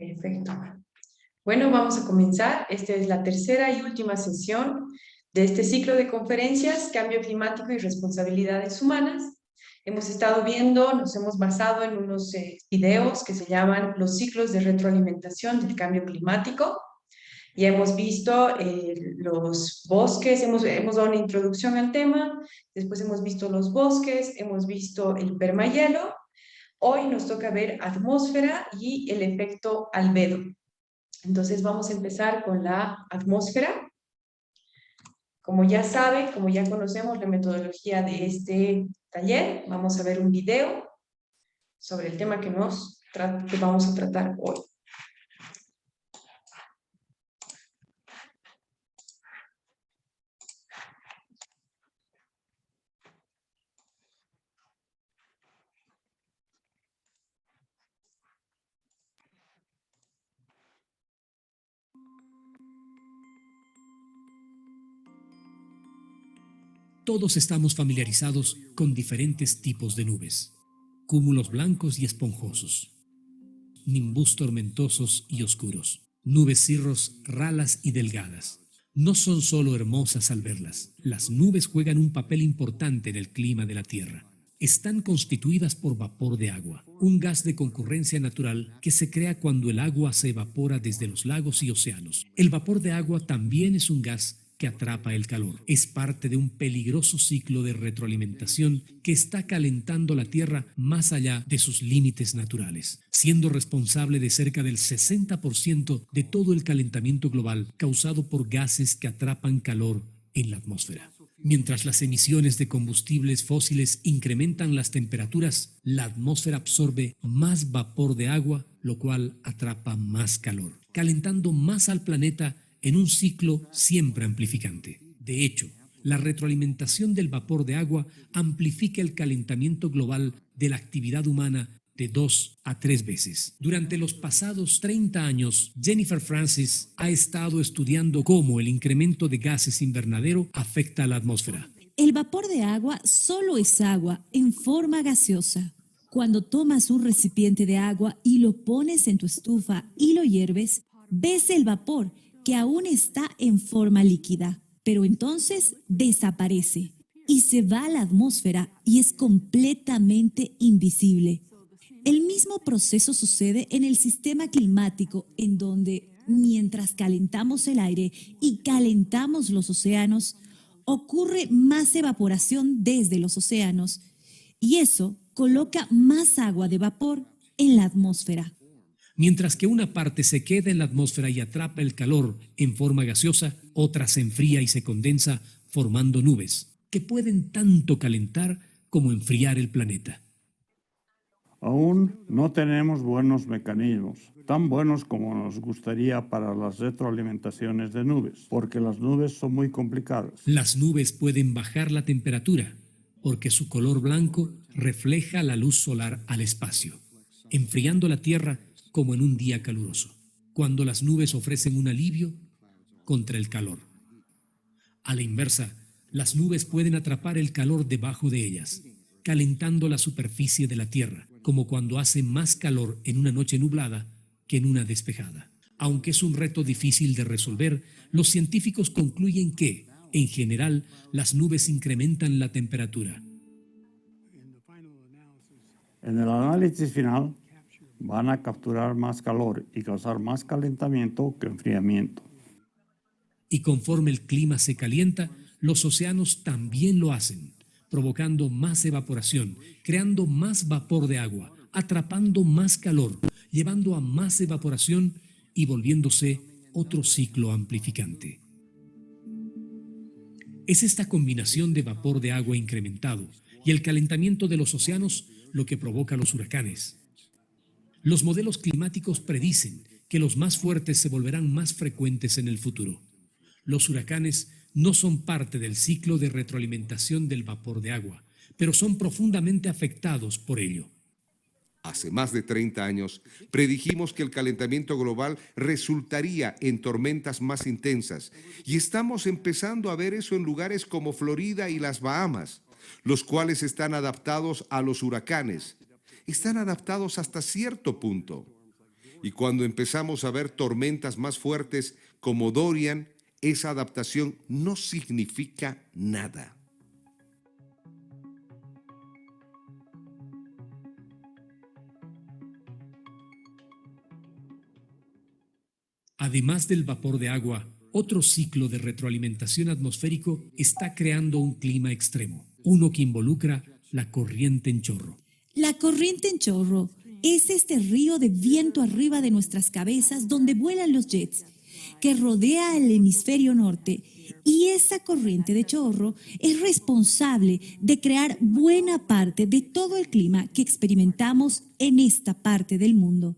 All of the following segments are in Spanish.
Perfecto. Bueno, vamos a comenzar. Esta es la tercera y última sesión de este ciclo de conferencias, Cambio Climático y Responsabilidades Humanas. Hemos estado viendo, nos hemos basado en unos videos que se llaman los ciclos de retroalimentación del cambio climático. Ya hemos visto los bosques, hemos dado una introducción al tema, después hemos visto los bosques, hemos visto el permahielo. Hoy nos toca ver atmósfera y el efecto albedo. Entonces vamos a empezar con la atmósfera. Como ya saben, como ya conocemos la metodología de este taller, vamos a ver un video sobre el tema que vamos a tratar hoy. Todos estamos familiarizados con diferentes tipos de nubes. Cúmulos blancos y esponjosos, nimbus tormentosos y oscuros, nubes cirros ralas y delgadas. No son solo hermosas al verlas, las nubes juegan un papel importante en el clima de la Tierra. Están constituidas por vapor de agua, un gas de concurrencia natural que se crea cuando el agua se evapora desde los lagos y océanos. El vapor de agua también es un gas que atrapa el calor. Es parte de un peligroso ciclo de retroalimentación que está calentando la Tierra más allá de sus límites naturales, siendo responsable de cerca del 60% de todo el calentamiento global causado por gases que atrapan calor en la atmósfera. Mientras las emisiones de combustibles fósiles incrementan las temperaturas, la atmósfera absorbe más vapor de agua, lo cual atrapa más calor, calentando más al planeta en un ciclo siempre amplificante. De hecho, la retroalimentación del vapor de agua amplifica el calentamiento global de la actividad humana de 2 a 3 veces. Durante los pasados 30 años, Jennifer Francis ha estado estudiando cómo el incremento de gases invernadero afecta a la atmósfera. El vapor de agua solo es agua en forma gaseosa. Cuando tomas un recipiente de agua y lo pones en tu estufa y lo hierves, ves el vapor que aún está en forma líquida, pero entonces desaparece y se va a la atmósfera y es completamente invisible. El mismo proceso sucede en el sistema climático, en donde, mientras calentamos el aire y calentamos los océanos, ocurre más evaporación desde los océanos, y eso coloca más agua de vapor en la atmósfera. Mientras que una parte se queda en la atmósfera y atrapa el calor en forma gaseosa, otra se enfría y se condensa formando nubes, que pueden tanto calentar como enfriar el planeta. Aún no tenemos buenos mecanismos, tan buenos como nos gustaría para las retroalimentaciones de nubes, porque las nubes son muy complicadas. Las nubes pueden bajar la temperatura, porque su color blanco refleja la luz solar al espacio, enfriando la Tierra como en un día caluroso, cuando las nubes ofrecen un alivio contra el calor. A la inversa, las nubes pueden atrapar el calor debajo de ellas, calentando la superficie de la Tierra, como cuando hace más calor en una noche nublada que en una despejada. Aunque es un reto difícil de resolver, los científicos concluyen que, en general, las nubes incrementan la temperatura. En el análisis final, van a capturar más calor y causar más calentamiento que enfriamiento. Y conforme el clima se calienta, los océanos también lo hacen, provocando más evaporación, creando más vapor de agua, atrapando más calor, llevando a más evaporación y volviéndose otro ciclo amplificante. Es esta combinación de vapor de agua incrementado y el calentamiento de los océanos lo que provoca los huracanes. Los modelos climáticos predicen que los más fuertes se volverán más frecuentes en el futuro. Los huracanes no son parte del ciclo de retroalimentación del vapor de agua, pero son profundamente afectados por ello. Hace más de 30 años, predijimos que el calentamiento global resultaría en tormentas más intensas, y estamos empezando a ver eso en lugares como Florida y las Bahamas, los cuales están adaptados a los huracanes. Están adaptados hasta cierto punto. Y cuando empezamos a ver tormentas más fuertes como Dorian, esa adaptación no significa nada. Además del vapor de agua, otro ciclo de retroalimentación atmosférico está creando un clima extremo, uno que involucra la corriente en chorro. La corriente en chorro es este río de viento arriba de nuestras cabezas donde vuelan los jets, que rodea el hemisferio norte, y esa corriente de chorro es responsable de crear buena parte de todo el clima que experimentamos en esta parte del mundo.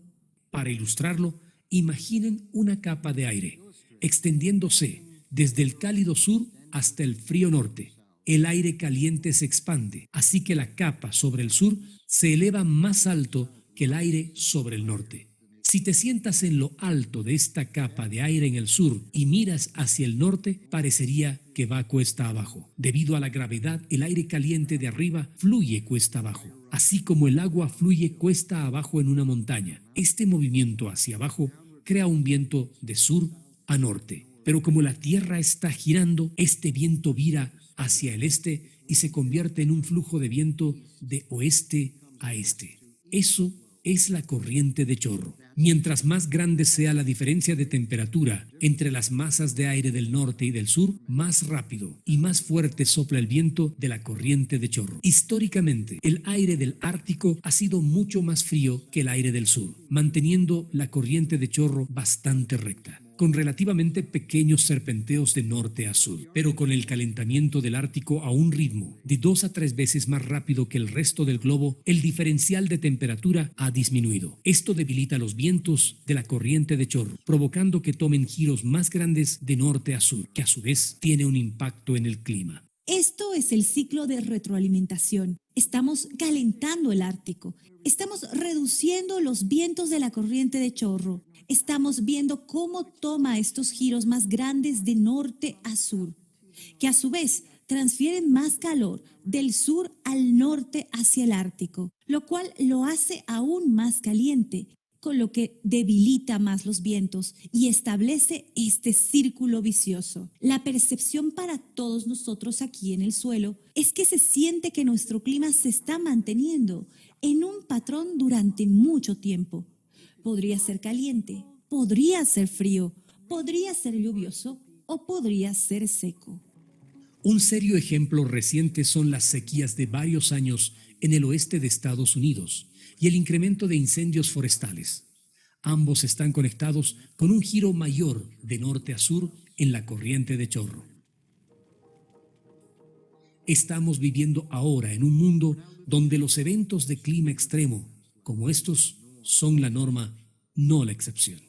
Para ilustrarlo, imaginen una capa de aire extendiéndose desde el cálido sur hasta el frío norte. El aire caliente se expande, así que la capa sobre el sur se eleva más alto que el aire sobre el norte. Si te sientas en lo alto de esta capa de aire en el sur y miras hacia el norte, parecería que va cuesta abajo. Debido a la gravedad, el aire caliente de arriba fluye cuesta abajo, así como el agua fluye cuesta abajo en una montaña. Este movimiento hacia abajo crea un viento de sur a norte, pero como la Tierra está girando, este viento vira hacia el este y se convierte en un flujo de viento de oeste a este. Eso es la corriente de chorro. Mientras más grande sea la diferencia de temperatura entre las masas de aire del norte y del sur, más rápido y más fuerte sopla el viento de la corriente de chorro. Históricamente, el aire del Ártico ha sido mucho más frío que el aire del sur, manteniendo la corriente de chorro bastante recta, con relativamente pequeños serpenteos de norte a sur, pero con el calentamiento del Ártico a un ritmo de 2 a 3 veces más rápido que el resto del globo, el diferencial de temperatura ha disminuido. Esto debilita los vientos de la corriente de chorro, provocando que tomen giros más grandes de norte a sur, que a su vez tiene un impacto en el clima. Esto es el ciclo de retroalimentación. Estamos calentando el Ártico. Estamos reduciendo los vientos de la corriente de chorro. Estamos viendo cómo toma estos giros más grandes de norte a sur, que a su vez transfieren más calor del sur al norte hacia el Ártico, lo cual lo hace aún más caliente, con lo que debilita más los vientos y establece este círculo vicioso. La percepción para todos nosotros aquí en el suelo es que se siente que nuestro clima se está manteniendo en un patrón durante mucho tiempo. Podría ser caliente, podría ser frío, podría ser lluvioso o podría ser seco. Un serio ejemplo reciente son las sequías de varios años en el oeste de Estados Unidos y el incremento de incendios forestales. Ambos están conectados con un giro mayor de norte a sur en la corriente de chorro. Estamos viviendo ahora en un mundo donde los eventos de clima extremo, como estos, son la norma, no la excepción.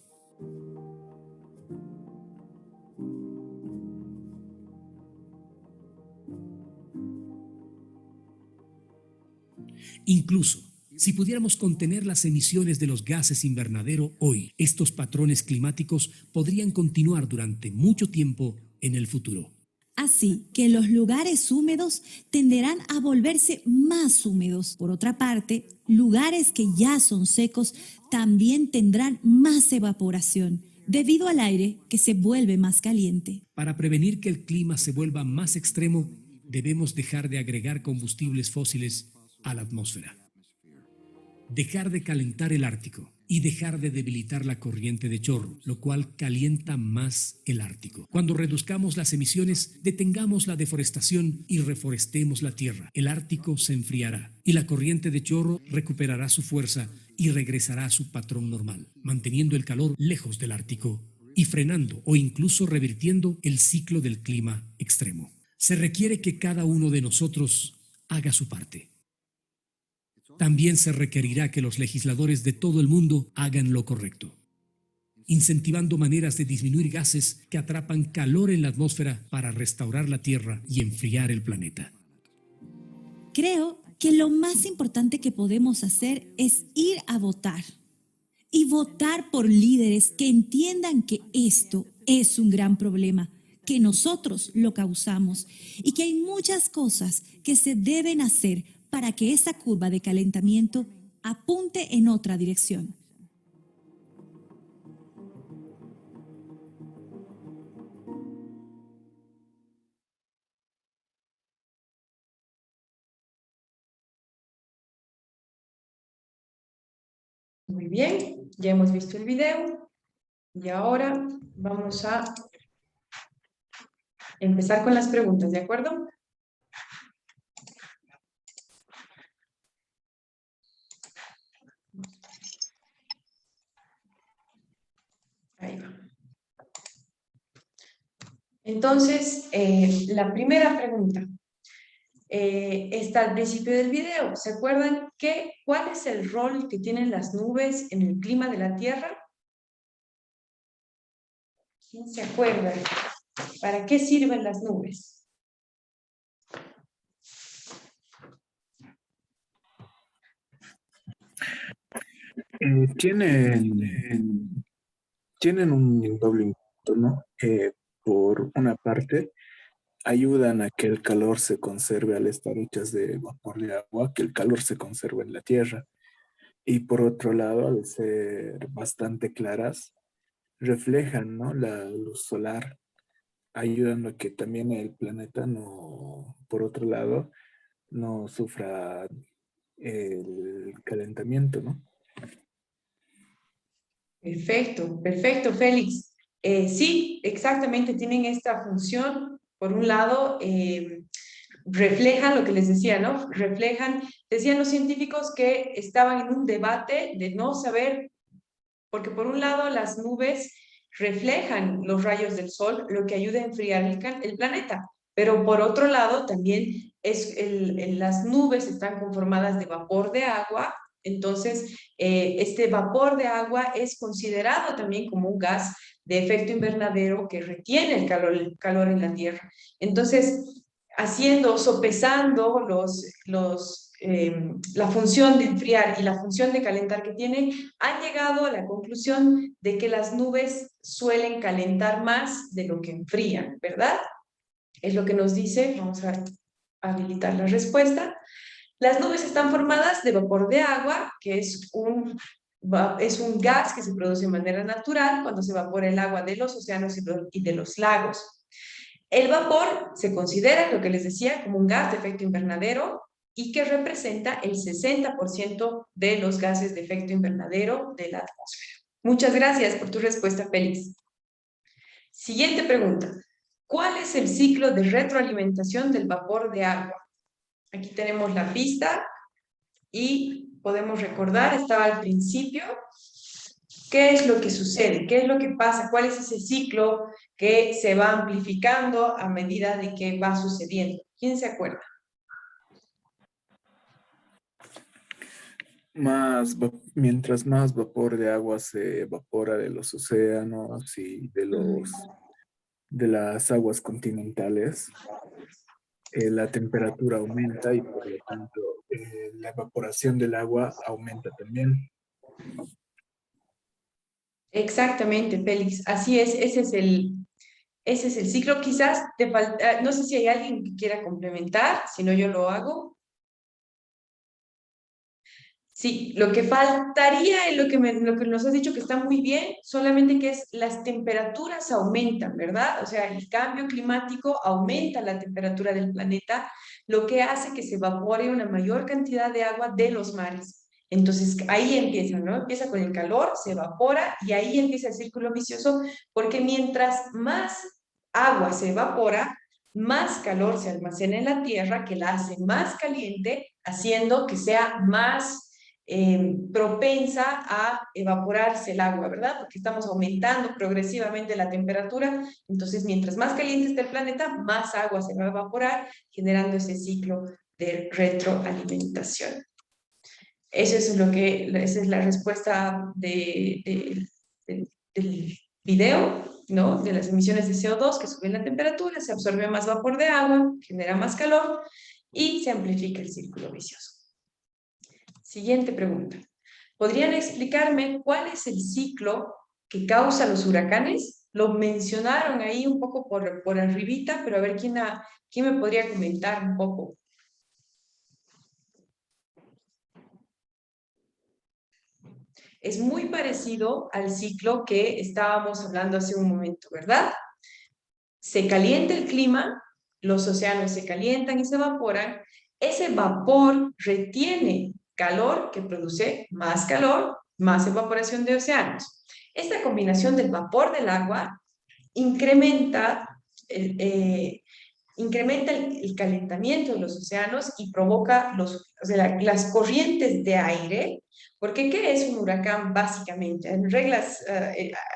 Incluso, si pudiéramos contener las emisiones de los gases invernadero hoy, estos patrones climáticos podrían continuar durante mucho tiempo en el futuro. Así que los lugares húmedos tenderán a volverse más húmedos. Por otra parte, lugares que ya son secos también tendrán más evaporación debido al aire que se vuelve más caliente. Para prevenir que el clima se vuelva más extremo, debemos dejar de agregar combustibles fósiles a la atmósfera, dejar de calentar el Ártico y dejar de debilitar la corriente de chorro, lo cual calienta más el Ártico. Cuando reduzcamos las emisiones, detengamos la deforestación y reforestemos la tierra. El Ártico se enfriará y la corriente de chorro recuperará su fuerza y regresará a su patrón normal, manteniendo el calor lejos del Ártico y frenando o incluso revirtiendo el ciclo del clima extremo. Se requiere que cada uno de nosotros haga su parte. También se requerirá que los legisladores de todo el mundo hagan lo correcto, incentivando maneras de disminuir gases que atrapan calor en la atmósfera para restaurar la Tierra y enfriar el planeta. Creo que lo más importante que podemos hacer es ir a votar y votar por líderes que entiendan que esto es un gran problema, que nosotros lo causamos y que hay muchas cosas que se deben hacer para que esa curva de calentamiento apunte en otra dirección. Muy bien, ya hemos visto el video y ahora vamos a empezar con las preguntas, ¿de acuerdo? Ahí va. Entonces, la primera pregunta está al principio del video. ¿Se acuerdan cuál es el rol que tienen las nubes en el clima de la Tierra? ¿Quién se acuerda? ¿Para qué sirven las nubes? Tienen un doble impacto, ¿no? Por una parte, ayudan a que el calor se conserve al estar hechas de vapor de agua, que el calor se conserve en la tierra. Y por otro lado, al ser bastante claras, reflejan, ¿no? La luz solar, ayudando a que también el planeta no, por otro lado, no sufra el calentamiento, ¿no? Perfecto, perfecto, Félix. Sí, exactamente, tienen esta función. Por un lado, reflejan lo que les decía, ¿no? Reflejan, decían los científicos que estaban en un debate de no saber, porque por un lado las nubes reflejan los rayos del sol, lo que ayuda a enfriar el planeta, pero por otro lado también las nubes están conformadas de vapor de agua. Entonces, este vapor de agua es considerado también como un gas de efecto invernadero que retiene el calor en la Tierra. Entonces, sopesando la función de enfriar y la función de calentar que tiene, han llegado a la conclusión de que las nubes suelen calentar más de lo que enfrían, ¿verdad? Es lo que nos dice, vamos a habilitar la respuesta. Las nubes están formadas de vapor de agua, que es un gas que se produce de manera natural cuando se evapora el agua de los océanos y de los lagos. El vapor se considera, lo que les decía, como un gas de efecto invernadero y que representa el 60% de los gases de efecto invernadero de la atmósfera. Muchas gracias por tu respuesta, Félix. Siguiente pregunta. ¿Cuál es el ciclo de retroalimentación del vapor de agua? Aquí tenemos la pista y podemos recordar, estaba al principio. ¿Qué es lo que sucede? ¿Qué es lo que pasa? ¿Cuál es ese ciclo que se va amplificando a medida de que va sucediendo? ¿Quién se acuerda? Mientras más vapor de agua se evapora de los océanos y de las aguas continentales, la temperatura aumenta y por lo tanto la evaporación del agua aumenta también. Exactamente, Félix. Así es, ese es el ciclo. Quizás te falta, no sé si hay alguien que quiera complementar, si no yo lo hago. Sí, lo que faltaría en lo que nos has dicho que está muy bien, solamente que es las temperaturas aumentan, ¿verdad? O sea, el cambio climático aumenta la temperatura del planeta, lo que hace que se evapore una mayor cantidad de agua de los mares. Entonces, ahí empieza, ¿no? Empieza con el calor, se evapora y ahí empieza el círculo vicioso, porque mientras más agua se evapora, más calor se almacena en la Tierra, que la hace más caliente, haciendo que sea más propensa a evaporarse el agua, ¿verdad? Porque estamos aumentando progresivamente la temperatura, entonces mientras más caliente esté el planeta, más agua se va a evaporar, generando ese ciclo de retroalimentación. Esa es la respuesta del video, ¿no? De las emisiones de CO2 que suben la temperatura, se absorbe más vapor de agua, genera más calor y se amplifica el círculo vicioso. Siguiente pregunta. ¿Podrían explicarme cuál es el ciclo que causa los huracanes? Lo mencionaron ahí un poco por arribita, pero a ver quién me podría comentar un poco. Es muy parecido al ciclo que estábamos hablando hace un momento, ¿verdad? Se calienta el clima, los océanos se calientan y se evaporan, ese vapor retiene calor que produce más calor más evaporación de océanos. Esta combinación del vapor del agua incrementa el calentamiento de los océanos y provoca las corrientes de aire, porque ¿qué es un huracán básicamente? En reglas,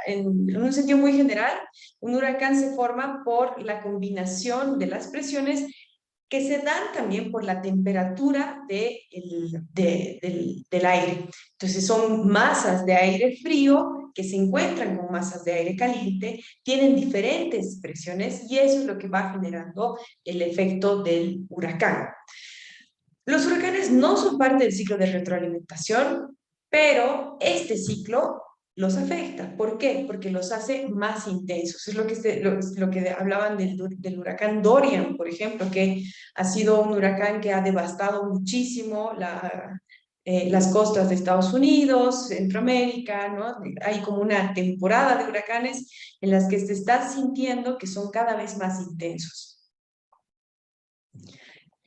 en un sentido muy general, un huracán se forma por la combinación de las presiones que se dan también por la temperatura del aire. Entonces son masas de aire frío que se encuentran con masas de aire caliente, tienen diferentes presiones y eso es lo que va generando el efecto del huracán. Los huracanes no son parte del ciclo de retroalimentación, pero este ciclo los afecta. ¿Por qué? Porque los hace más intensos. Es lo que hablaban del huracán Dorian, por ejemplo, que ha sido un huracán que ha devastado muchísimo las costas de Estados Unidos, Centroamérica, ¿no? Hay como una temporada de huracanes en las que se está sintiendo que son cada vez más intensos.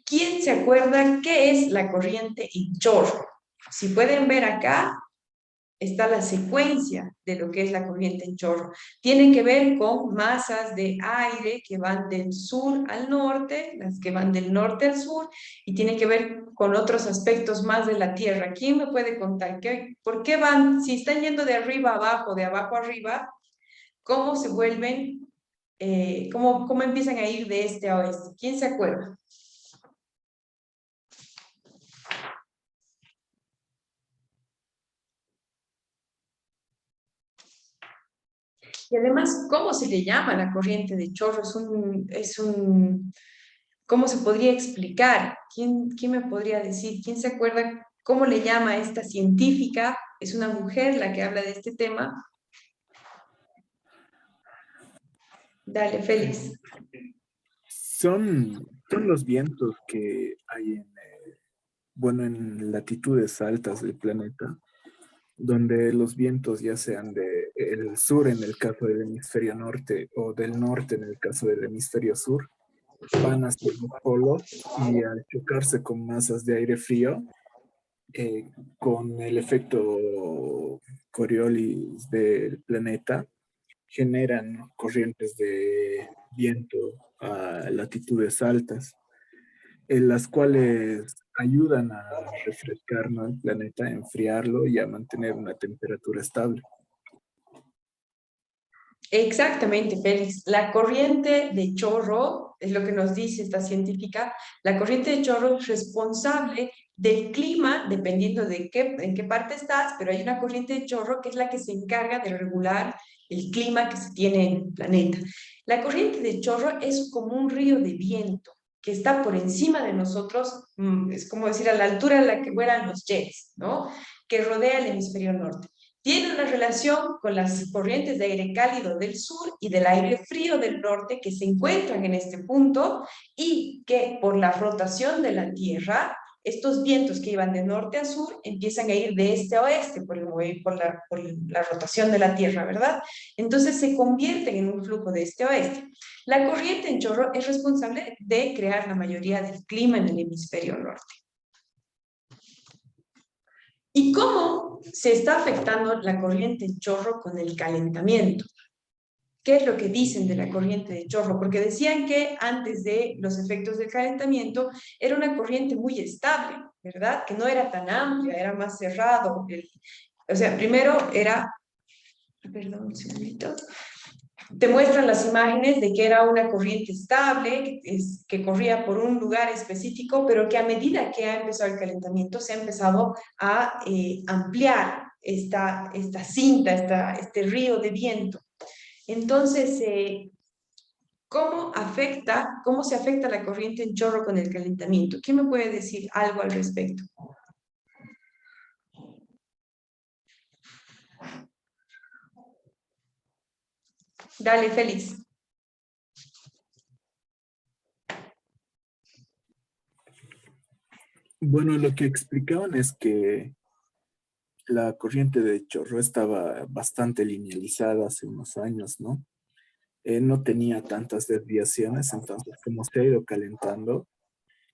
¿Quién se acuerda qué es la corriente en chorro? Si pueden ver acá, está la secuencia de lo que es la corriente en chorro. Tiene que ver con masas de aire que van del sur al norte, las que van del norte al sur, y tiene que ver con otros aspectos más de la Tierra. ¿Quién me puede contar por qué van, si están yendo de arriba a abajo, de abajo a arriba, cómo se vuelven, cómo empiezan a ir de este a oeste? ¿Quién se acuerda? Y además, ¿cómo se le llama la corriente de chorro? ¿Cómo se podría explicar? ¿Quién me podría decir? ¿Quién se acuerda cómo le llama a esta científica? Es una mujer la que habla de este tema. Dale, Félix. Son los vientos que hay en latitudes altas del planeta, donde los vientos ya sean del sur en el caso del hemisferio norte o del norte en el caso del hemisferio sur, van hacia los polos y al chocarse con masas de aire frío, con el efecto Coriolis del planeta, generan corrientes de viento a latitudes altas, en las cuales ayudan a refrescar, ¿no?, el planeta, a enfriarlo y a mantener una temperatura estable. Exactamente, Félix. La corriente de chorro, es lo que nos dice esta científica, la corriente de chorro es responsable del clima, dependiendo en qué parte estás, pero hay una corriente de chorro que es la que se encarga de regular el clima que se tiene en el planeta. La corriente de chorro es como un río de viento que está por encima de nosotros, es como decir, a la altura a la que vuelan los jets, ¿no? Que rodea el hemisferio norte. Tiene una relación con las corrientes de aire cálido del sur y del aire frío del norte que se encuentran en este punto y que por la rotación de la Tierra, estos vientos que iban de norte a sur empiezan a ir de este a oeste por la rotación de la Tierra, ¿verdad? Entonces se convierten en un flujo de este a oeste. La corriente en chorro es responsable de crear la mayoría del clima en el hemisferio norte. ¿Y cómo se está afectando la corriente en chorro con el calentamiento? ¿Qué es lo que dicen de la corriente de chorro? Porque decían que antes de los efectos del calentamiento era una corriente muy estable, ¿verdad? Que no era tan amplia, era más cerrado. O sea, primero era... Perdón, un segundito. Te muestran las imágenes de que era una corriente estable, que corría por un lugar específico, pero que a medida que ha empezado el calentamiento se ha empezado a ampliar esta cinta, este río de viento. Entonces, ¿cómo se afecta la corriente en chorro con el calentamiento? ¿Quién me puede decir algo al respecto? Dale, Félix. Bueno, lo que explicaban es que la corriente de chorro estaba bastante linealizada hace unos años, ¿no? No tenía tantas desviaciones, entonces como se ha ido calentando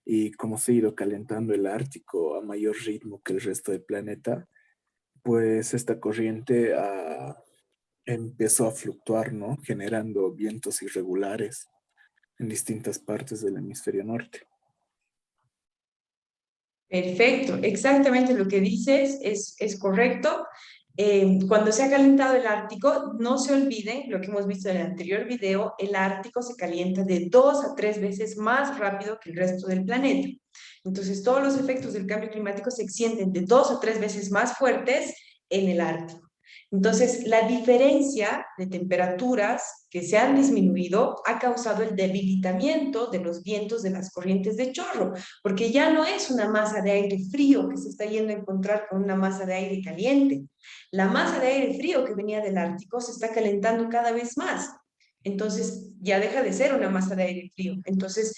y como se ha ido calentando el Ártico a mayor ritmo que el resto del planeta, pues esta corriente empezó a fluctuar, ¿no? Generando vientos irregulares en distintas partes del hemisferio norte. Perfecto, exactamente lo que dices es correcto. Cuando se ha calentado el Ártico, no se olviden lo que hemos visto en el anterior video, el Ártico se calienta de 2 a 3 veces más rápido que el resto del planeta. Entonces, todos los efectos del cambio climático se extienden de 2 a 3 veces más fuertes en el Ártico. Entonces, la diferencia de temperaturas que se han disminuido ha causado el debilitamiento de los vientos de las corrientes de chorro, porque ya no es una masa de aire frío que se está yendo a encontrar con una masa de aire caliente. La masa de aire frío que venía del Ártico se está calentando cada vez más. Entonces, ya deja de ser una masa de aire frío. Entonces,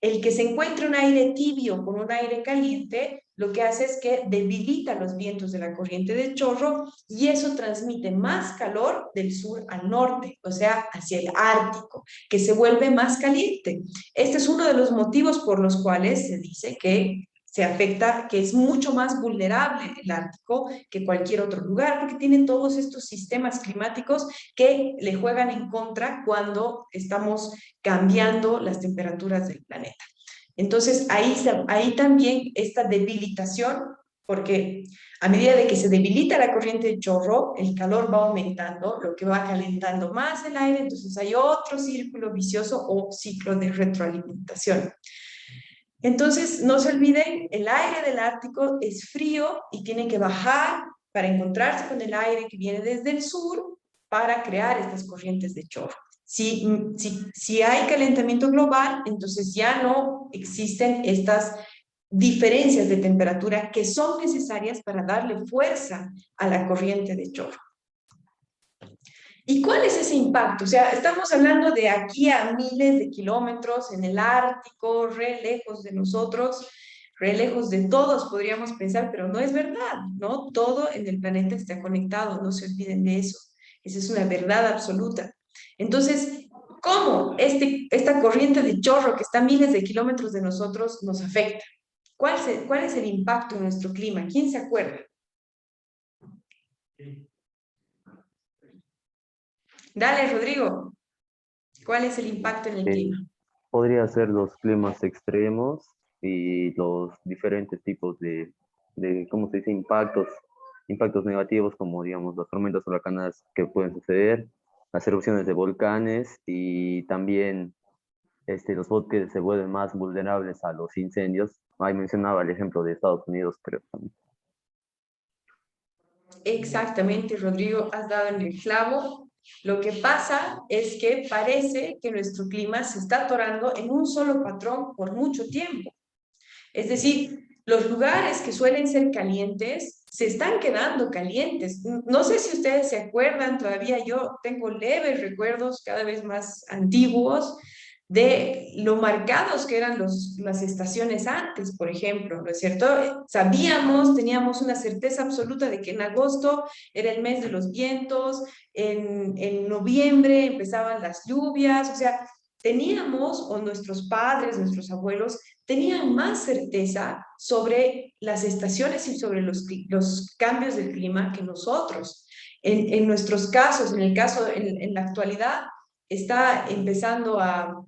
el que se encuentre un aire tibio con un aire caliente, lo que hace es que debilita los vientos de la corriente de chorro y eso transmite más calor del sur al norte, o sea, hacia el Ártico, que se vuelve más caliente. Este es uno de los motivos por los cuales se dice que se afecta, que es mucho más vulnerable el Ártico que cualquier otro lugar, porque tiene todos estos sistemas climáticos que le juegan en contra cuando estamos cambiando las temperaturas del planeta. Entonces, ahí también esta debilitación, porque a medida de que se debilita la corriente de chorro, el calor va aumentando, lo que va calentando más el aire, entonces hay otro círculo vicioso o ciclo de retroalimentación. Entonces, no se olviden, el aire del Ártico es frío y tiene que bajar para encontrarse con el aire que viene desde el sur para crear estas corrientes de chorro. Si hay calentamiento global, entonces ya no existen estas diferencias de temperatura que son necesarias para darle fuerza a la corriente de chorro. ¿Y cuál es ese impacto? O sea, estamos hablando de aquí a miles de kilómetros en el Ártico, re lejos de nosotros, re lejos de todos, podríamos pensar, pero no es verdad, ¿no? Todo en el planeta está conectado, no se olviden de eso. Esa es una verdad absoluta. Entonces, ¿cómo esta corriente de chorro que está a miles de kilómetros de nosotros nos afecta? ¿Cuál es el impacto en nuestro clima? ¿Quién se acuerda? Dale, Rodrigo. ¿Cuál es el impacto en el clima? Podría ser los climas extremos y los diferentes tipos de ¿cómo se dice? Impactos negativos, como digamos las tormentas huracanadas que pueden suceder, las erupciones de volcanes y también los bosques se vuelven más vulnerables a los incendios. Ahí mencionaba el ejemplo de Estados Unidos, creo también. Exactamente, Rodrigo, has dado en el clavo. Lo que pasa es que parece que nuestro clima se está atorando en un solo patrón por mucho tiempo. Es decir, los lugares que suelen ser calientes se están quedando calientes. No sé si ustedes se acuerdan, todavía yo tengo leves recuerdos cada vez más antiguos de lo marcados que eran las estaciones antes, por ejemplo, ¿no es cierto? Sabíamos, teníamos una certeza absoluta de que en agosto era el mes de los vientos, en noviembre empezaban las lluvias, o sea, teníamos, o nuestros padres, nuestros abuelos, tenían más certeza sobre las estaciones y sobre los cambios del clima que nosotros. En nuestros casos, en la actualidad, está empezando a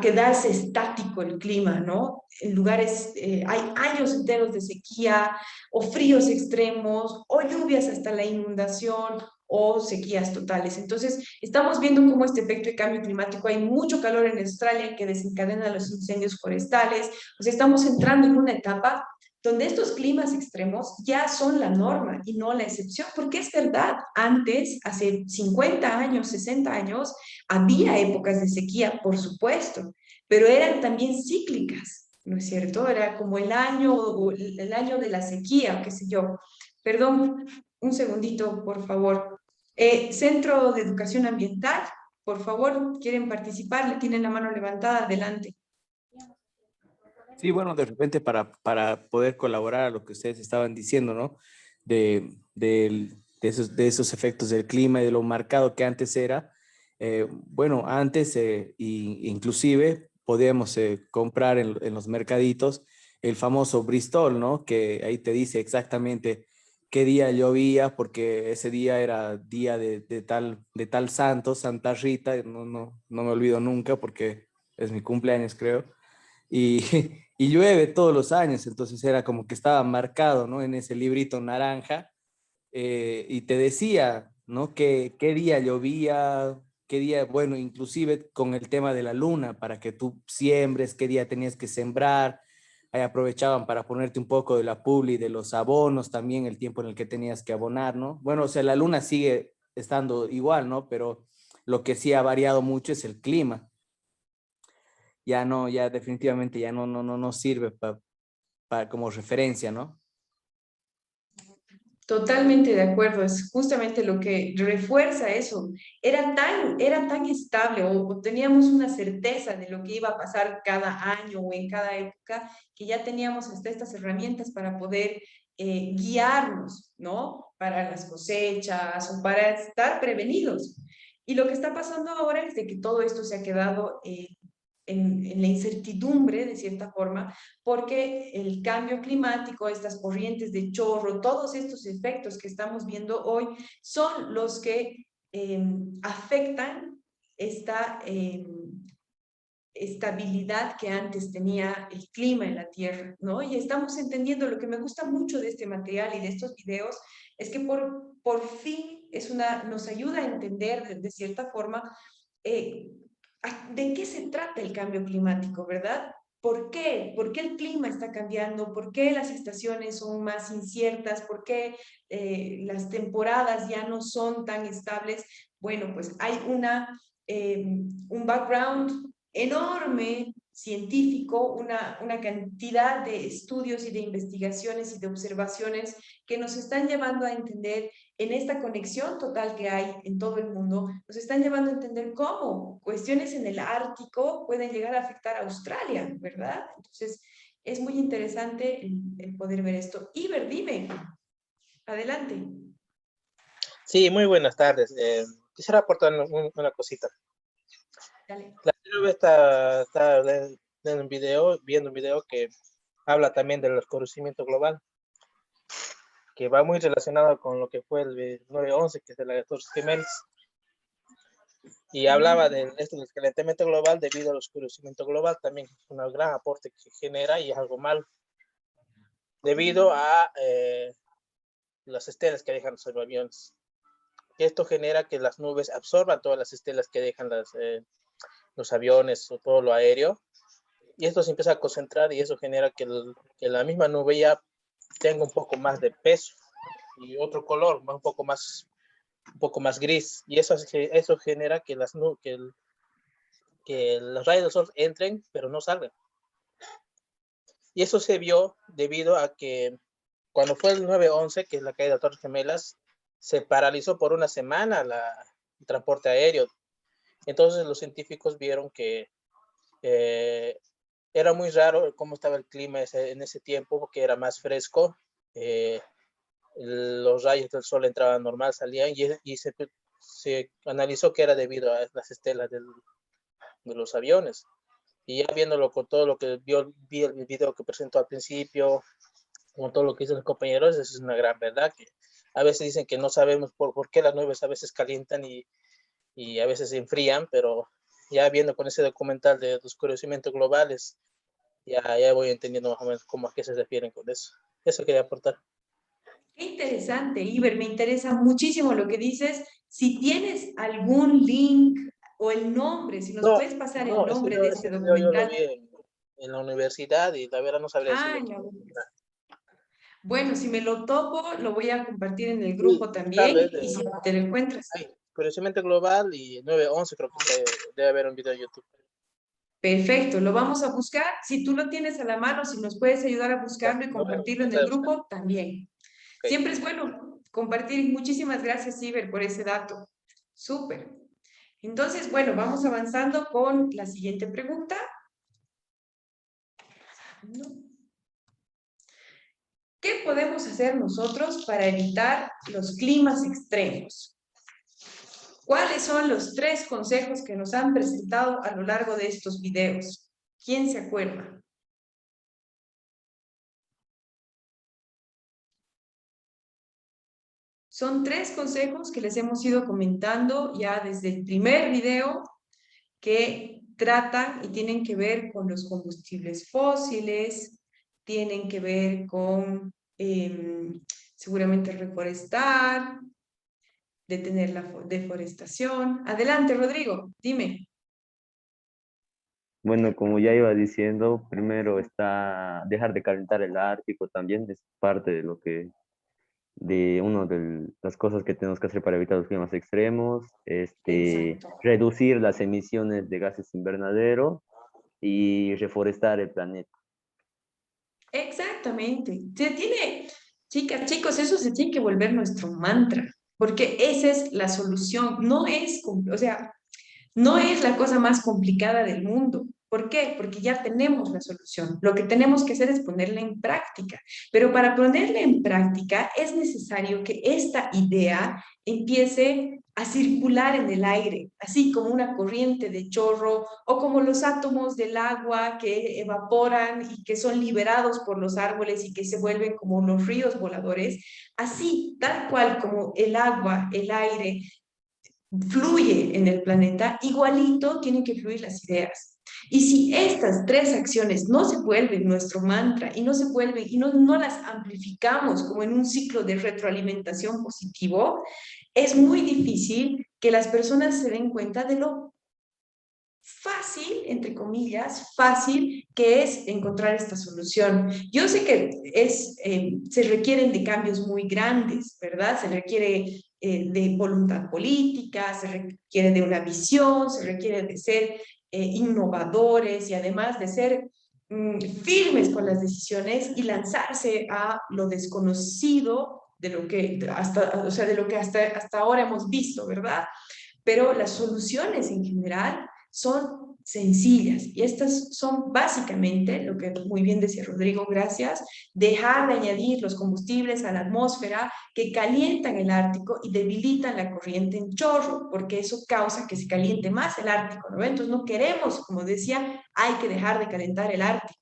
quedarse estático el clima, ¿no? En lugares, hay años enteros de sequía, o fríos extremos, o lluvias hasta la inundación, o sequías totales. Entonces, estamos viendo cómo este efecto de cambio climático, hay mucho calor en Australia que desencadena los incendios forestales, o sea, estamos entrando en una etapa donde estos climas extremos ya son la norma y no la excepción, porque es verdad, antes, hace 50 años, 60 años, había épocas de sequía, por supuesto, pero eran también cíclicas, ¿no es cierto? Era como el año de la sequía, qué sé yo. Perdón, un segundito, por favor. Centro de Educación Ambiental, por favor, ¿quieren participar? Le tienen la mano levantada, adelante. Sí, bueno, de repente para poder colaborar a lo que ustedes estaban diciendo, ¿no? De esos efectos del clima y de lo marcado que antes era. Bueno, antes inclusive podíamos comprar en los mercaditos el famoso Bristol, ¿no? Que ahí te dice exactamente qué día llovía, porque ese día era día de tal santo, Santa Rita, no me olvido nunca porque es mi cumpleaños, creo, y, y llueve todos los años, entonces era como que estaba marcado, ¿no? En ese librito naranja, y te decía, ¿no? Qué día llovía, qué día, bueno, inclusive con el tema de la luna, para que tú siembres, qué día tenías que sembrar. Ahí aprovechaban para ponerte un poco de la publi, de los abonos también, el tiempo en el que tenías que abonar, ¿no? Bueno, o sea, la luna sigue estando igual, ¿no? Pero lo que sí ha variado mucho es el clima. Ya no, ya definitivamente ya no sirve como referencia, ¿no? Totalmente de acuerdo, es justamente lo que refuerza eso. Era tan estable o teníamos una certeza de lo que iba a pasar cada año o en cada época que ya teníamos hasta estas herramientas para poder guiarnos, ¿no? Para las cosechas o para estar prevenidos. Y lo que está pasando ahora es de que todo esto se ha quedado en la incertidumbre, de cierta forma, porque el cambio climático, estas corrientes de chorro, todos estos efectos que estamos viendo hoy son los que afectan esta estabilidad que antes tenía el clima en la Tierra, ¿no? Y estamos entendiendo, lo que me gusta mucho de este material y de estos videos es que por fin nos ayuda a entender de cierta forma eh, de qué se trata el cambio climático, ¿verdad? ¿Por qué? ¿Por qué el clima está cambiando? ¿Por qué las estaciones son más inciertas? ¿Por qué las temporadas ya no son tan estables? Bueno, pues hay un background enorme científico, una cantidad de estudios y de investigaciones y de observaciones que nos están llevando a entender en esta conexión total que hay en todo el mundo, nos están llevando a entender cómo cuestiones en el Ártico pueden llegar a afectar a Australia, ¿verdad? Entonces, es muy interesante el poder ver esto. Iber, dime, adelante. Sí, muy buenas tardes. Quisiera aportar una cosita. Dale. La señora está viendo un video que habla también del oscurecimiento global, que va muy relacionado con lo que fue el 9/11, que es de las Torres Gemelas. Y hablaba de esto del calentamiento global debido al oscurecimiento global, también es un gran aporte que genera y es algo malo, debido a las estelas que dejan los aviones. Esto genera que las nubes absorban todas las estelas que dejan los aviones o todo lo aéreo, y esto se empieza a concentrar y eso genera que la misma nube ya tenga un poco más de peso y otro color, un poco más gris, y eso genera que que los rayos del sol entren pero no salgan. Y eso se vio debido a que cuando fue el 9/11, que es la caída de Torres Gemelas, se paralizó por una semana el transporte aéreo. Entonces los científicos vieron que era muy raro cómo estaba el clima en ese tiempo, porque era más fresco. Los rayos del sol entraban normal, salían, y se analizó que era debido a las estelas de los aviones. Y ya viéndolo con todo lo que vi el video que presentó al principio, con todo lo que dicen los compañeros, eso es una gran verdad, que a veces dicen que no sabemos por qué las nubes a veces calientan y a veces se enfrían, pero ya viendo con ese documental de oscurecimiento globales, ya voy entendiendo más o menos a qué se refieren con eso. Eso quería aportar. Qué interesante, Iber, me interesa muchísimo lo que dices. Si tienes algún link o el nombre, si nos No, puedes pasar el no, nombre de este ese video yo lo documental. vi en la universidad y la verdad no sabría Ah, decirle. ya. Bueno, si me lo topo, lo voy a compartir en el Sí, grupo también buscarlo, y si te lo encuentras. Conocimiento global y 9/11 creo que debe haber un video de YouTube. Perfecto, lo vamos a buscar. Si tú lo tienes a la mano, si nos puedes ayudar a Ya, buscarlo y lo voy a compartirlo en tratar el de buscar. grupo, también. Ok. Siempre es bueno compartir. Muchísimas gracias, Iber, por ese dato. Súper. Entonces, bueno, vamos avanzando con la siguiente pregunta. ¿Qué podemos hacer nosotros para evitar los climas extremos? ¿Cuáles son los 3 consejos que nos han presentado a lo largo de estos videos? ¿Quién se acuerda? Son 3 consejos que les hemos ido comentando ya desde el primer video, que tratan y tienen que ver con los combustibles fósiles, tienen que ver con seguramente reforestar, detener la deforestación. Adelante, Rodrigo, dime. Bueno, como ya iba diciendo, primero está dejar de calentar el Ártico también, es parte de lo que, de una de las cosas que tenemos que hacer para evitar los climas extremos, Exacto. reducir las emisiones de gases invernadero y reforestar el planeta. Exactamente. Se tiene, chicas, chicos, eso se tiene que volver nuestro mantra, porque esa es la solución. No es, o sea, no es la cosa más complicada del mundo. ¿Por qué? Porque ya tenemos la solución. Lo que tenemos que hacer es ponerla en práctica. Pero para ponerla en práctica es necesario que esta idea empiece a circular en el aire, así como una corriente de chorro o como los átomos del agua que evaporan y que son liberados por los árboles y que se vuelven como los ríos voladores. Así, tal cual como el agua, el aire, fluye en el planeta, igualito tienen que fluir las ideas. Y si estas 3 acciones no se vuelven nuestro mantra y no se vuelven y no las amplificamos como en un ciclo de retroalimentación positivo, es muy difícil que las personas se den cuenta de lo fácil, entre comillas, fácil que es encontrar esta solución. Yo sé que se requieren de cambios muy grandes, ¿verdad? Se requiere de voluntad política, se requiere de una visión, se requiere de ser innovadores y además de ser firmes con las decisiones y lanzarse a lo desconocido de lo que hasta, o sea, de lo que hasta ahora hemos visto, ¿verdad? Pero las soluciones en general son sencillas y estas son básicamente, lo que muy bien decía Rodrigo, gracias, dejar de añadir los combustibles a la atmósfera que calientan el Ártico y debilitan la corriente en chorro, porque eso causa que se caliente más el Ártico, ¿no? Entonces no queremos, como decía, hay que dejar de calentar el Ártico.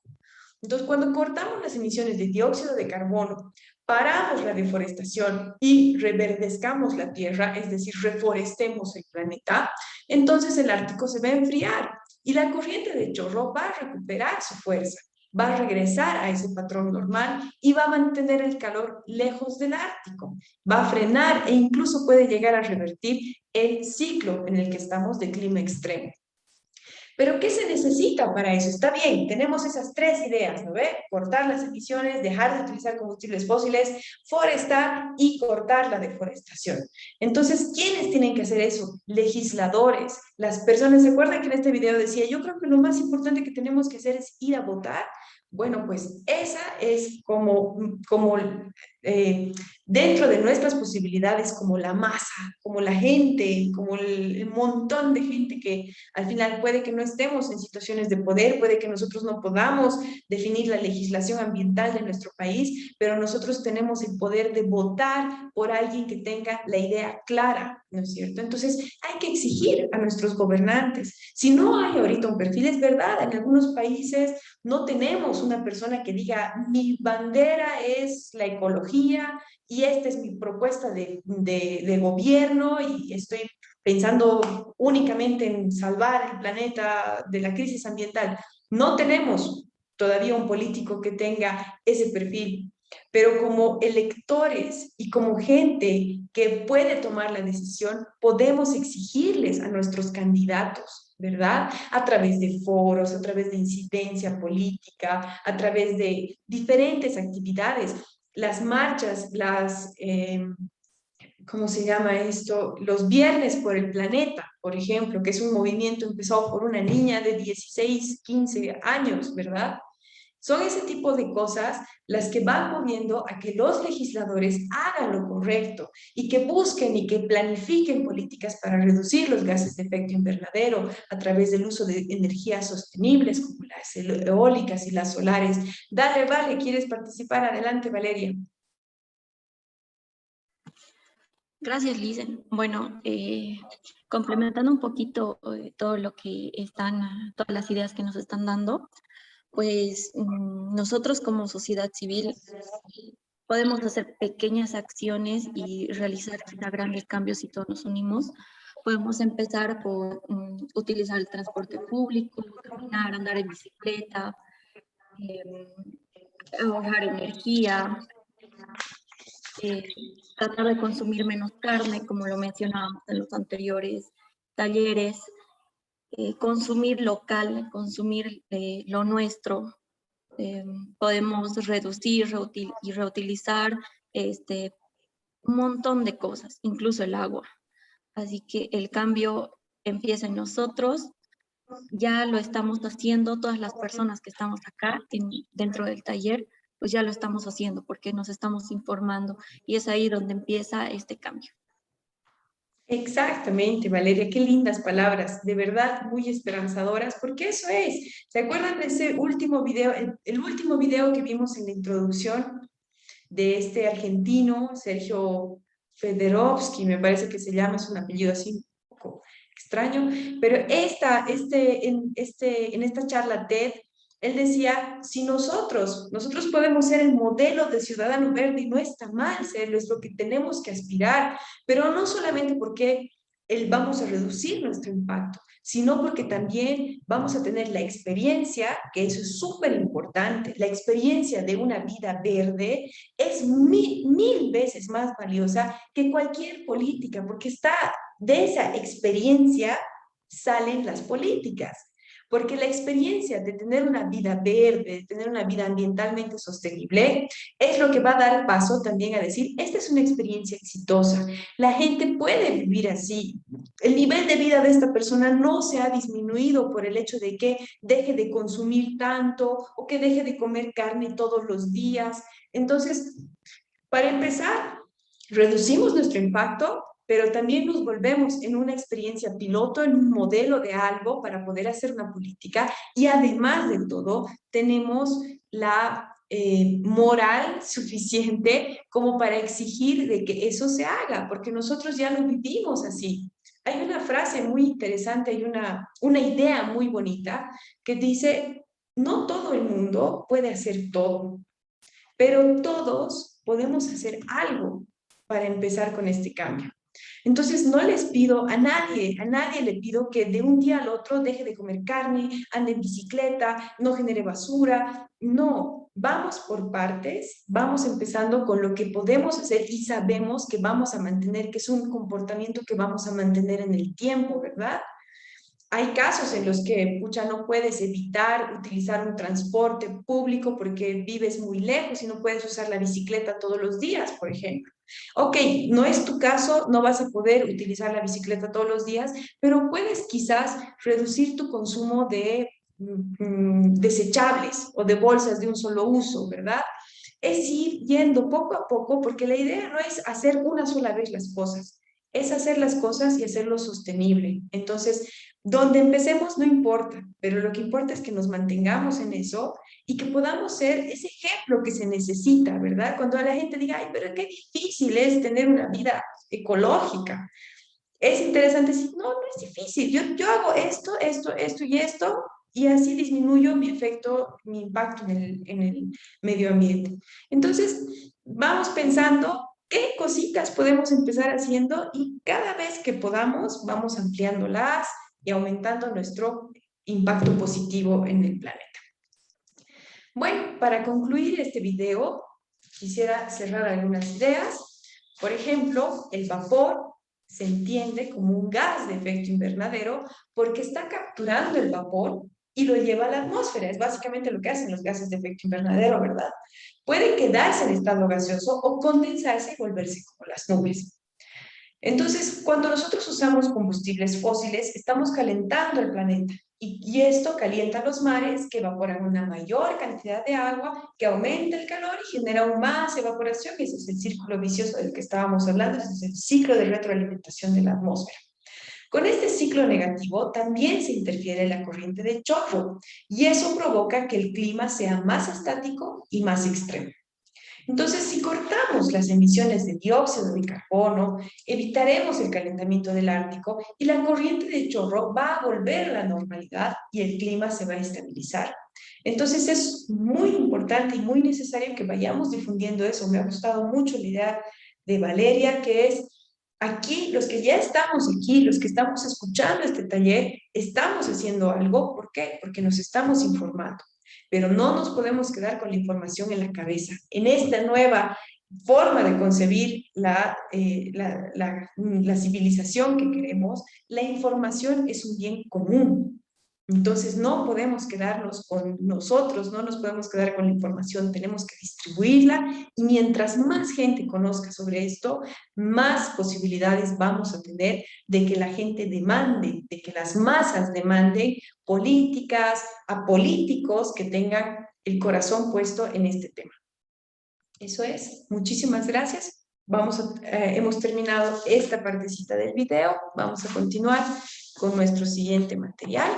Entonces, cuando cortamos las emisiones de dióxido de carbono, paramos la deforestación y reverdezcamos la Tierra, es decir, reforestemos el planeta, entonces el Ártico se va a enfriar y la corriente de chorro va a recuperar su fuerza, va a regresar a ese patrón normal y va a mantener el calor lejos del Ártico, va a frenar e incluso puede llegar a revertir el ciclo en el que estamos de clima extremo. Pero ¿qué se necesita para eso? Está bien, tenemos esas 3 ideas, ¿no ve? Cortar las emisiones, dejar de utilizar combustibles fósiles, forestar y cortar la deforestación. Entonces, ¿quiénes tienen que hacer eso? Legisladores, las personas. ¿Se acuerdan que en este video decía, yo creo que lo más importante que tenemos que hacer es ir a votar? Bueno, pues esa es como dentro de nuestras posibilidades, como la masa, como la gente, como el montón de gente que al final puede que no estemos en situaciones de poder, puede que nosotros no podamos definir la legislación ambiental de nuestro país, pero nosotros tenemos el poder de votar por alguien que tenga la idea clara, ¿no es cierto? Entonces hay que exigir a nuestros gobernantes. Si no hay ahorita un perfil, es verdad, en algunos países no tenemos una persona que diga, mi bandera es la ecología y esta es mi propuesta de gobierno y estoy pensando únicamente en salvar el planeta de la crisis ambiental. No tenemos todavía un político que tenga ese perfil, pero como electores y como gente que puede tomar la decisión, podemos exigirles a nuestros candidatos, ¿verdad? A través de foros, a través de incidencia política, a través de diferentes actividades. Las marchas, ¿cómo se llama esto? Los Viernes por el Planeta, por ejemplo, que es un movimiento empezado por una niña de 16, 15 años, ¿verdad? Son ese tipo de cosas las que van moviendo a que los legisladores hagan lo correcto y que busquen y que planifiquen políticas para reducir los gases de efecto invernadero a través del uso de energías sostenibles como las eólicas y las solares. Dale, Vale, ¿quieres participar? Adelante, Valeria. Gracias, Lizen. Bueno, complementando un poquito todo lo que todas las ideas que nos están dando, pues nosotros como sociedad civil podemos hacer pequeñas acciones y realizar quizá grandes cambios si todos nos unimos. Podemos empezar por utilizar el transporte público, caminar, andar en bicicleta, ahorrar energía, tratar de consumir menos carne, como lo mencionábamos en los anteriores talleres, consumir local, consumir lo nuestro. Podemos reducir y reutilizar un montón de cosas, incluso el agua. Así que el cambio empieza en nosotros. Ya lo estamos haciendo, todas las personas que estamos acá dentro del taller, pues ya lo estamos haciendo porque nos estamos informando y es ahí donde empieza este cambio. Exactamente, Valeria, qué lindas palabras, de verdad muy esperanzadoras, porque eso es. ¿Se acuerdan de ese último video, el último video que vimos en la introducción de este argentino, Sergio Federovsky, me parece que se llama, es un apellido así un poco extraño, pero en esta charla TED, él decía, si nosotros podemos ser el modelo de ciudadano verde y no está mal serlo, es lo que tenemos que aspirar, pero no solamente porque vamos a reducir nuestro impacto, sino porque también vamos a tener la experiencia, que eso es súper importante, la experiencia de una vida verde es mil veces más valiosa que cualquier política, porque de esa experiencia salen las políticas. Porque la experiencia de tener una vida verde, de tener una vida ambientalmente sostenible, es lo que va a dar paso también a decir, esta es una experiencia exitosa, la gente puede vivir así, el nivel de vida de esta persona no se ha disminuido por el hecho de que deje de consumir tanto o que deje de comer carne todos los días. Entonces, para empezar, reducimos nuestro impacto, pero también nos volvemos en una experiencia piloto, en un modelo de algo para poder hacer una política y además de todo tenemos la moral suficiente como para exigir de que eso se haga, porque nosotros ya lo vivimos así. Hay una frase muy interesante, hay una idea muy bonita que dice, no todo el mundo puede hacer todo, pero todos podemos hacer algo para empezar con este cambio. Entonces no les pido a nadie le pido que de un día al otro deje de comer carne, ande en bicicleta, no genere basura. No, vamos por partes, vamos empezando con lo que podemos hacer y sabemos que vamos a mantener, que es un comportamiento que vamos a mantener en el tiempo, ¿verdad? Hay casos en los que, pucha, no puedes evitar utilizar un transporte público porque vives muy lejos y no puedes usar la bicicleta todos los días, por ejemplo. Ok, no es tu caso, no vas a poder utilizar la bicicleta todos los días, pero puedes quizás reducir tu consumo de desechables o de bolsas de un solo uso, ¿verdad? Es ir yendo poco a poco porque la idea no es hacer una sola vez las cosas, es hacer las cosas y hacerlo sostenible. Entonces, donde empecemos no importa, pero lo que importa es que nos mantengamos en eso y que podamos ser ese ejemplo que se necesita, ¿verdad? Cuando la gente diga, ay, pero qué difícil es tener una vida ecológica. Es interesante decir, no, no es difícil. Yo hago esto y esto, y así disminuyo mi efecto, mi impacto en el medio ambiente. Entonces, vamos pensando qué cositas podemos empezar haciendo y cada vez que podamos, vamos ampliándolas y aumentando nuestro impacto positivo en el planeta. Bueno, para concluir este video, quisiera cerrar algunas ideas. Por ejemplo, el vapor se entiende como un gas de efecto invernadero porque está capturando el vapor y lo lleva a la atmósfera. Es básicamente lo que hacen los gases de efecto invernadero, ¿verdad? Puede quedarse en estado gaseoso o condensarse y volverse como las nubes. Entonces, cuando nosotros usamos combustibles fósiles, estamos calentando el planeta y esto calienta los mares que evaporan una mayor cantidad de agua, que aumenta el calor y genera aún más evaporación. Ese es el círculo vicioso del que estábamos hablando, ese es el ciclo de retroalimentación de la atmósfera. Con este ciclo negativo también se interfiere la corriente de chorro y eso provoca que el clima sea más estático y más extremo. Entonces, si cortamos las emisiones de dióxido de carbono, evitaremos el calentamiento del Ártico y la corriente de chorro va a volver a la normalidad y el clima se va a estabilizar. Entonces es muy importante y muy necesario que vayamos difundiendo eso. Me ha gustado mucho la idea de Valeria, que es aquí, los que ya estamos aquí, los que estamos escuchando este taller, estamos haciendo algo. ¿Por qué? Porque nos estamos informando. Pero no nos podemos quedar con la información en la cabeza. En esta nueva forma de concebir la civilización que queremos, la información es un bien común. Entonces no podemos quedarnos con nosotros, no nos podemos quedar con la información, tenemos que distribuirla y mientras más gente conozca sobre esto, más posibilidades vamos a tener de que la gente demande, de que las masas demanden políticas, a políticos que tengan el puesto en este tema. Eso es, muchísimas gracias. Hemos terminado esta partecita del video, vamos a continuar con nuestro siguiente material.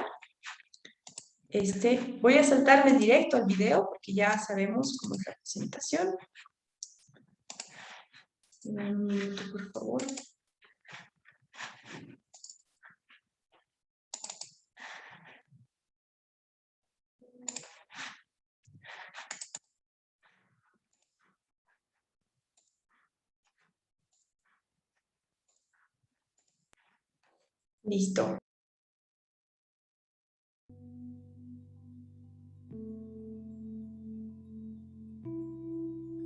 Voy a saltarme directo al video porque ya sabemos cómo es la presentación. Un minuto, por favor. Listo.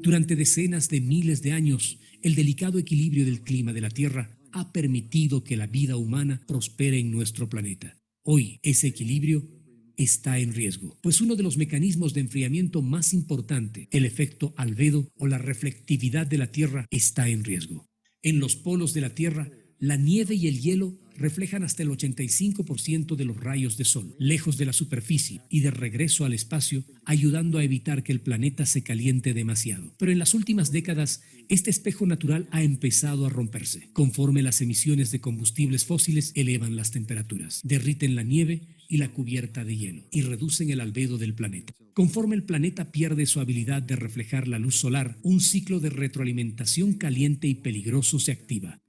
Durante decenas de miles de años, el delicado equilibrio del clima de la Tierra ha permitido que la vida humana prospere en nuestro planeta. Hoy, ese equilibrio está en riesgo, pues uno de los mecanismos de enfriamiento más importante, el efecto albedo o la reflectividad de la Tierra, está en riesgo. En los polos de la Tierra, la nieve y el hielo reflejan hasta el 85% de los rayos de sol, lejos de la superficie y de regreso al espacio, ayudando a evitar que el planeta se caliente demasiado. Pero en las últimas décadas, este espejo natural ha empezado a romperse, conforme las emisiones de combustibles fósiles elevan las temperaturas, derriten la nieve y la cubierta de hielo, y reducen el albedo del planeta. Conforme el planeta pierde su habilidad de reflejar la luz solar, un ciclo de retroalimentación caliente y peligroso se activa.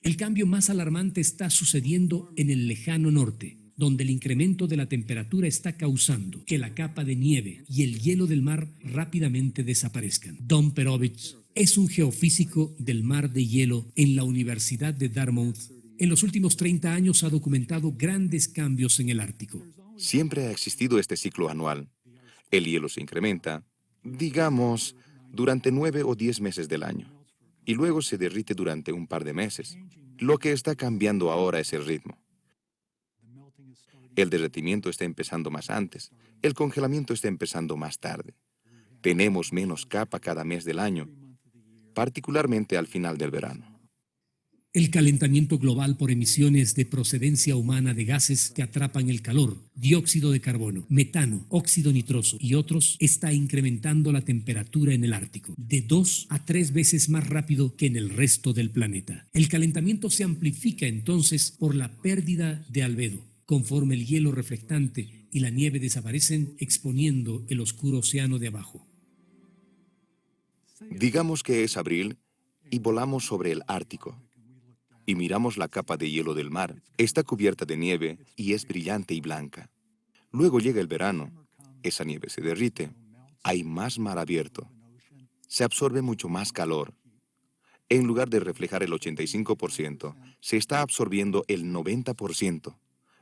El cambio más alarmante está sucediendo en el lejano norte, donde el incremento de la temperatura está causando que la capa de nieve y el hielo del mar rápidamente desaparezcan. Don Perovich es un geofísico del mar de hielo en la Universidad de Dartmouth. En los últimos 30 años ha documentado grandes cambios en el Ártico. Siempre ha existido este ciclo anual. El hielo se incrementa, digamos, durante 9 o 10 meses del año, y luego se derrite durante un par de meses. Lo que está cambiando ahora es el ritmo. El derretimiento está empezando más antes, el congelamiento está empezando más tarde. Tenemos menos capa cada mes del año, particularmente al final del verano. El calentamiento global por emisiones de procedencia humana de gases que atrapan el calor, dióxido de carbono, metano, óxido nitroso y otros, está incrementando la temperatura en el Ártico de 2 a 3 veces más rápido que en el resto del planeta. El calentamiento se amplifica entonces por la pérdida de albedo, conforme el hielo reflectante y la nieve desaparecen, exponiendo el oscuro océano de abajo. Digamos que es abril y volamos sobre el Ártico. Y miramos la capa de hielo del mar. Está cubierta de nieve y es brillante y blanca. Luego llega el verano. Esa nieve se derrite. Hay más mar abierto. Se absorbe mucho más calor. En lugar de reflejar el 85%, se está absorbiendo el 90%.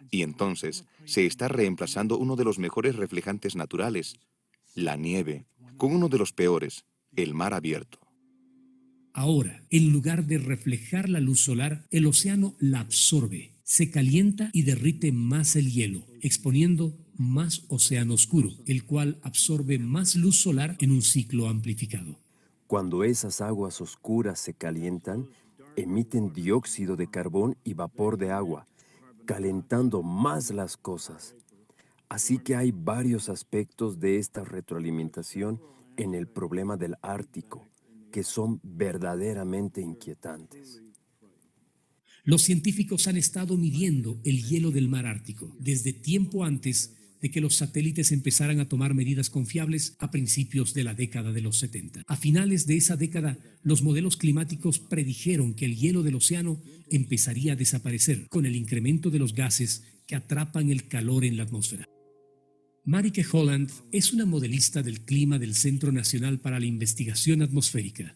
Y entonces se está reemplazando uno de los mejores reflejantes naturales, la nieve, con uno de los peores, el mar abierto. Ahora, en lugar de reflejar la luz solar, el océano la absorbe, se calienta y derrite más el hielo, exponiendo más océano oscuro, el cual absorbe más luz solar en un ciclo amplificado. Cuando esas aguas oscuras se calientan, emiten dióxido de carbón y vapor de agua, calentando más las cosas. Así que hay varios aspectos de esta retroalimentación en el problema del Ártico, que son verdaderamente inquietantes. Los científicos han estado midiendo el hielo del mar Ártico desde tiempo antes de que los satélites empezaran a tomar medidas confiables a principios de la década de los 70. A finales de esa década, los modelos climáticos predijeron que el hielo del océano empezaría a desaparecer con el incremento de los gases que atrapan el calor en la atmósfera. Marike Holland es una modelista del clima del Centro Nacional para la Investigación Atmosférica.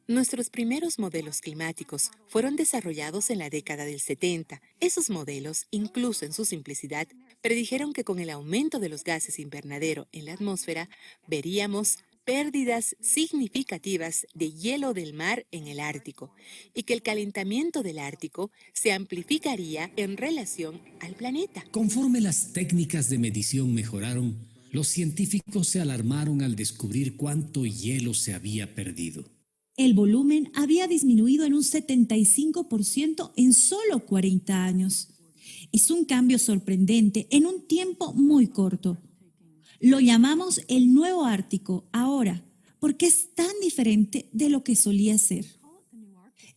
Nuestros primeros modelos climáticos fueron desarrollados en la década del 70. Esos modelos, incluso en su simplicidad, predijeron que con el aumento de los gases invernadero en la atmósfera, veríamos pérdidas significativas de hielo del mar en el Ártico y que el calentamiento del Ártico se amplificaría en relación al planeta. Conforme las técnicas de medición mejoraron, los científicos se alarmaron al descubrir cuánto hielo se había perdido. El volumen había disminuido en un 75% en solo 40 años. Es un cambio sorprendente en un tiempo muy corto. Lo llamamos el nuevo Ártico ahora, porque es tan diferente de lo que solía ser.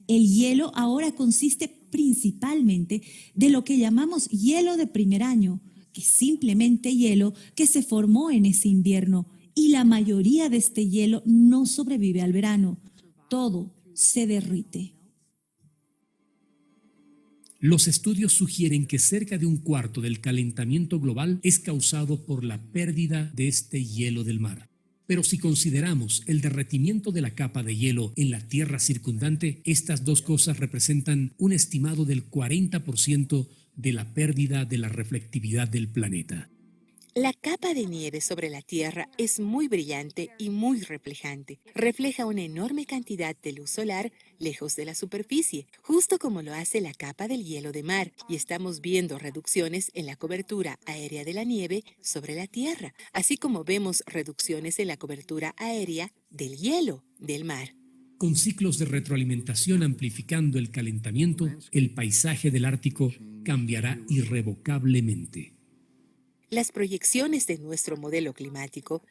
El hielo ahora consiste principalmente de lo que llamamos hielo de primer año, que es simplemente hielo que se formó en ese invierno, y la mayoría de este hielo no sobrevive al verano. Todo se derrite. Los estudios sugieren que cerca de un cuarto del calentamiento global es causado por la pérdida de este hielo del mar. Pero si consideramos el derretimiento de la capa de hielo en la Tierra circundante, estas dos cosas representan un estimado del 40% de la pérdida de la reflectividad del planeta. La capa de nieve sobre la Tierra es muy brillante y muy reflejante. Refleja una enorme cantidad de luz solar lejos de la superficie, justo como lo hace la capa del hielo de mar, y estamos viendo reducciones en la cobertura aérea de la nieve sobre la Tierra, así como vemos reducciones en la cobertura aérea del hielo del mar. Con ciclos de retroalimentación amplificando el calentamiento, el paisaje del Ártico cambiará irrevocablemente. Las proyecciones de nuestro modelo climático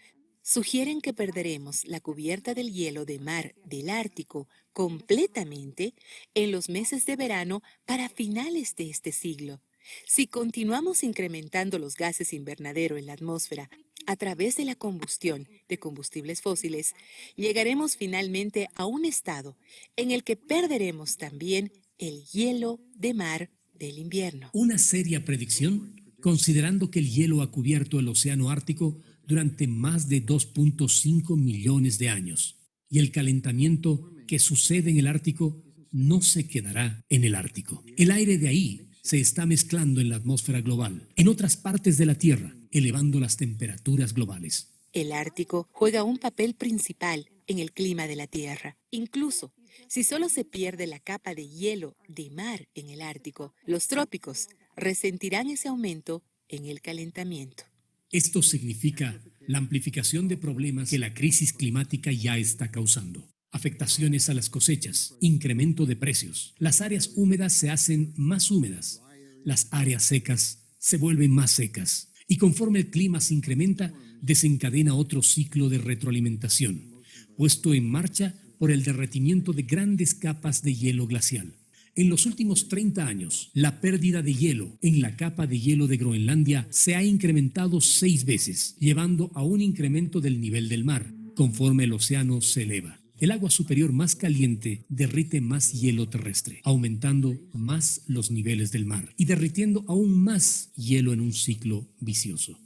sugieren que perderemos la cubierta del hielo de mar del Ártico completamente en los meses de verano para finales de este siglo. Si continuamos incrementando los gases invernadero en la atmósfera a través de la combustión de combustibles fósiles, llegaremos finalmente a un estado en el que perderemos también el hielo de mar del invierno. Una seria predicción, considerando que el hielo ha cubierto el océano Ártico durante más de 2.5 millones de años, y el calentamiento que sucede en el Ártico no se quedará en el Ártico. El aire de ahí se está mezclando en la atmósfera global, en otras partes de la Tierra, elevando las temperaturas globales. El Ártico juega un papel principal en el clima de la Tierra. Incluso si solo se pierde la capa de hielo de mar en el Ártico, los trópicos resentirán ese aumento en el calentamiento. Esto significa la amplificación de problemas que la crisis climática ya está causando. Afectaciones a las cosechas, incremento de precios. Las áreas húmedas se hacen más húmedas, las áreas secas se vuelven más secas. Y conforme el clima se incrementa, desencadena otro ciclo de retroalimentación, puesto en marcha por el derretimiento de grandes capas de hielo glacial. En los últimos 30 años, la pérdida de hielo en la capa de hielo de Groenlandia se ha incrementado 6 veces, llevando a un incremento del nivel del mar, conforme el océano se eleva. El agua superior más caliente derrite más hielo terrestre, aumentando más los niveles del mar y derritiendo aún más hielo en un ciclo vicioso.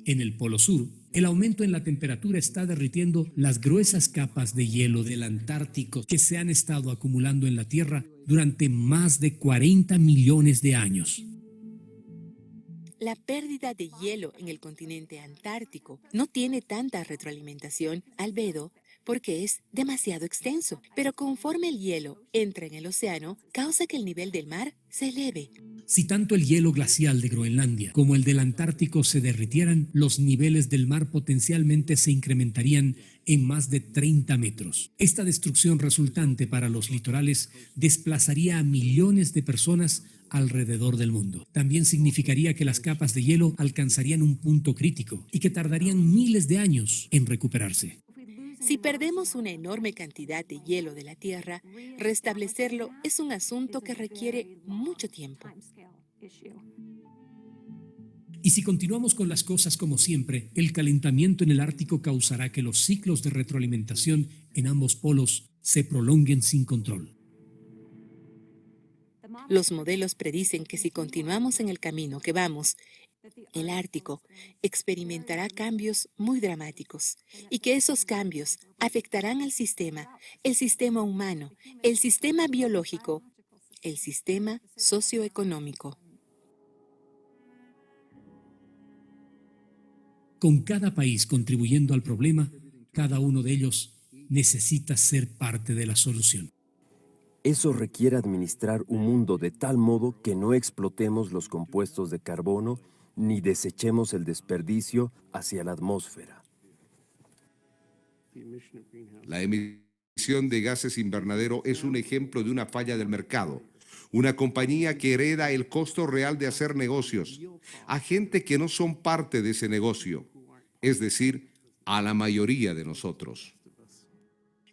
En el Polo Sur, el aumento en la temperatura está derritiendo las gruesas capas de hielo del Antártico que se han estado acumulando en la Tierra durante más de 40 millones de años. La pérdida de hielo en el continente antártico no tiene tanta retroalimentación, albedo, porque es demasiado extenso, pero conforme el hielo entra en el océano, causa que el nivel del mar se eleve. Si tanto el hielo glacial de Groenlandia como el del Antártico se derritieran, los niveles del mar potencialmente se incrementarían en más de 30 metros. Esta destrucción resultante para los litorales desplazaría a millones de personas alrededor del mundo. También significaría que las capas de hielo alcanzarían un punto crítico y que tardarían miles de años en recuperarse. Si perdemos una enorme cantidad de hielo de la Tierra, restablecerlo es un asunto que requiere mucho tiempo. Y si continuamos con las cosas como siempre, el calentamiento en el Ártico causará que los ciclos de retroalimentación en ambos polos se prolonguen sin control. Los modelos predicen que si continuamos en el camino que vamos, El Ártico experimentará cambios muy dramáticos y que esos cambios afectarán al sistema, el sistema humano, el sistema biológico, el sistema socioeconómico. Con cada país contribuyendo al problema, cada uno de ellos necesita ser parte de la solución. Eso requiere administrar un mundo de tal modo que no explotemos los compuestos de carbono ni desechemos el desperdicio hacia la atmósfera. La emisión de gases invernadero es un ejemplo de una falla del mercado. Una compañía que hereda el costo real de hacer negocios a gente que no son parte de ese negocio, es decir, a la mayoría de nosotros.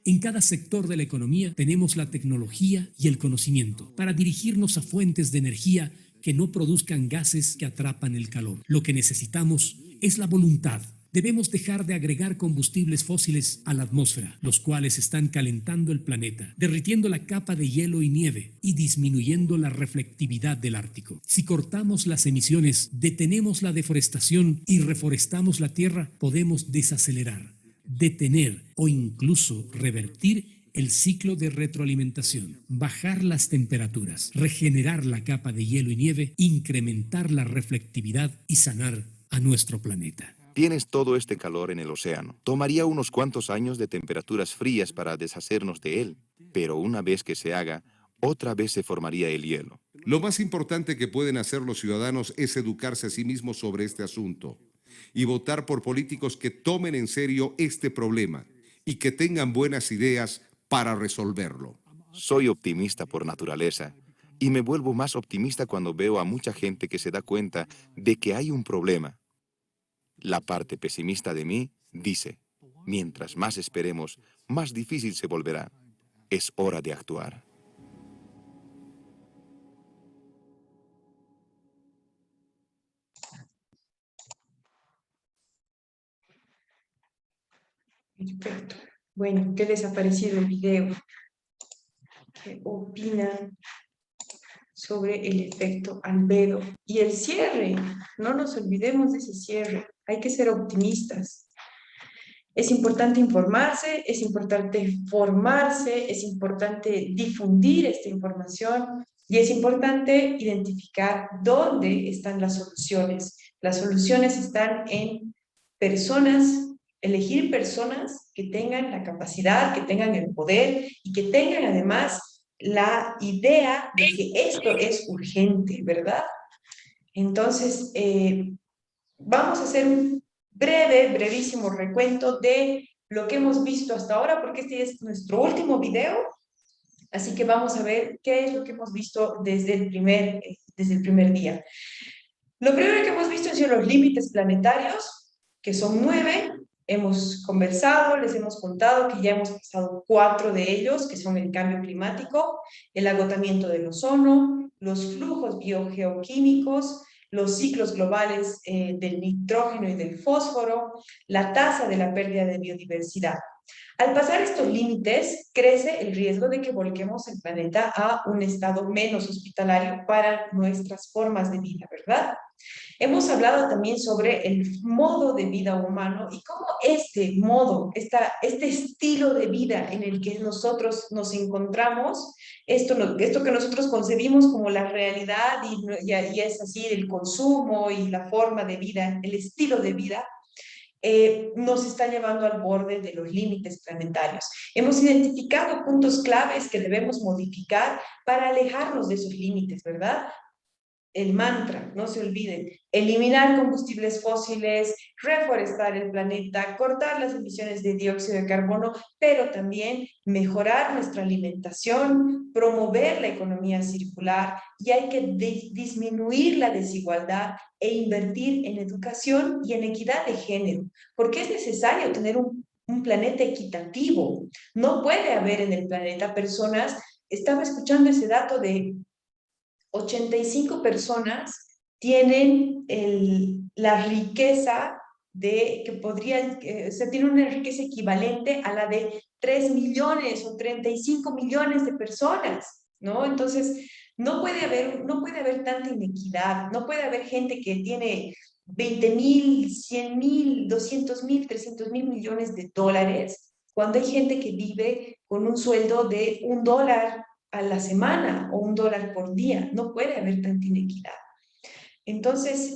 En cada sector de la economía tenemos la tecnología y el conocimiento para dirigirnos a fuentes de energía que no produzcan gases que atrapan el calor. Lo que necesitamos es la voluntad. Debemos dejar de agregar combustibles fósiles a la atmósfera, los cuales están calentando el planeta, derritiendo la capa de hielo y nieve y disminuyendo la reflectividad del Ártico. Si cortamos las emisiones, detenemos la deforestación y reforestamos la tierra, podemos desacelerar, detener o incluso revertir el ciclo de retroalimentación, bajar las temperaturas, regenerar la capa de hielo y nieve, incrementar la reflectividad y sanar a nuestro planeta. Tienes todo este calor en el océano. Tomaría unos cuantos años de temperaturas frías para deshacernos de él, pero una vez que se haga, otra vez se formaría el hielo. Lo más importante que pueden hacer los ciudadanos es educarse a sí mismos sobre este asunto y votar por políticos que tomen en serio este problema y que tengan buenas ideas para resolverlo. Soy optimista por naturaleza y me vuelvo más optimista cuando veo a mucha gente que se da cuenta de que hay un problema. La parte pesimista de mí dice, mientras más esperemos, más difícil se volverá. Es hora de actuar. Perfecto. Bueno, ¿qué les ha parecido el video? ¿Qué opinan sobre el efecto albedo? Y el cierre, no nos olvidemos de ese cierre. Hay que ser optimistas. Es importante informarse, es importante formarse, es importante difundir esta información y es importante identificar dónde están las soluciones. Las soluciones están en personas, elegir personas que tengan la capacidad, que tengan el poder y que tengan además la idea de que esto es urgente, ¿verdad? Entonces, vamos a hacer un brevísimo recuento de lo que hemos visto hasta ahora, porque este es nuestro último video, así que vamos a ver qué es lo que hemos visto desde el primer día. Lo primero que hemos visto han sido los límites planetarios, que son 9. Hemos conversado, les hemos contado que ya hemos pasado 4 de ellos, que son el cambio climático, el agotamiento del ozono, los flujos biogeoquímicos, los ciclos globales del nitrógeno y del fósforo, la tasa de la pérdida de biodiversidad. Al pasar estos límites, crece el riesgo de que volquemos el planeta a un estado menos hospitalario para nuestras formas de vida, ¿verdad? Hemos hablado también sobre el modo de vida humano y cómo este modo, este estilo de vida en el que nosotros nos encontramos, esto que nosotros concebimos como la realidad y es así el consumo y la forma de vida, el estilo de vida, nos está llevando al borde de los límites planetarios. Hemos identificado puntos claves que debemos modificar para alejarnos de esos límites, ¿verdad? El mantra, no se olviden, eliminar combustibles fósiles, reforestar el planeta, cortar las emisiones de dióxido de carbono, pero también mejorar nuestra alimentación, promover la economía circular y hay que disminuir la desigualdad e invertir en educación y en equidad de género, porque es necesario tener un planeta equitativo. No puede haber en el planeta personas, estaba escuchando ese dato de 85 personas tienen la riqueza que podrían, tienen una riqueza equivalente a la de 3 millones o 35 millones de personas, ¿no? Entonces, No puede haber tanta inequidad, no puede haber gente que tiene 20.000, 100.000, 200.000, 300.000 millones de dólares, cuando hay gente que vive con un sueldo de $1 a la semana o $1 por día. No puede haber tanta inequidad. Entonces,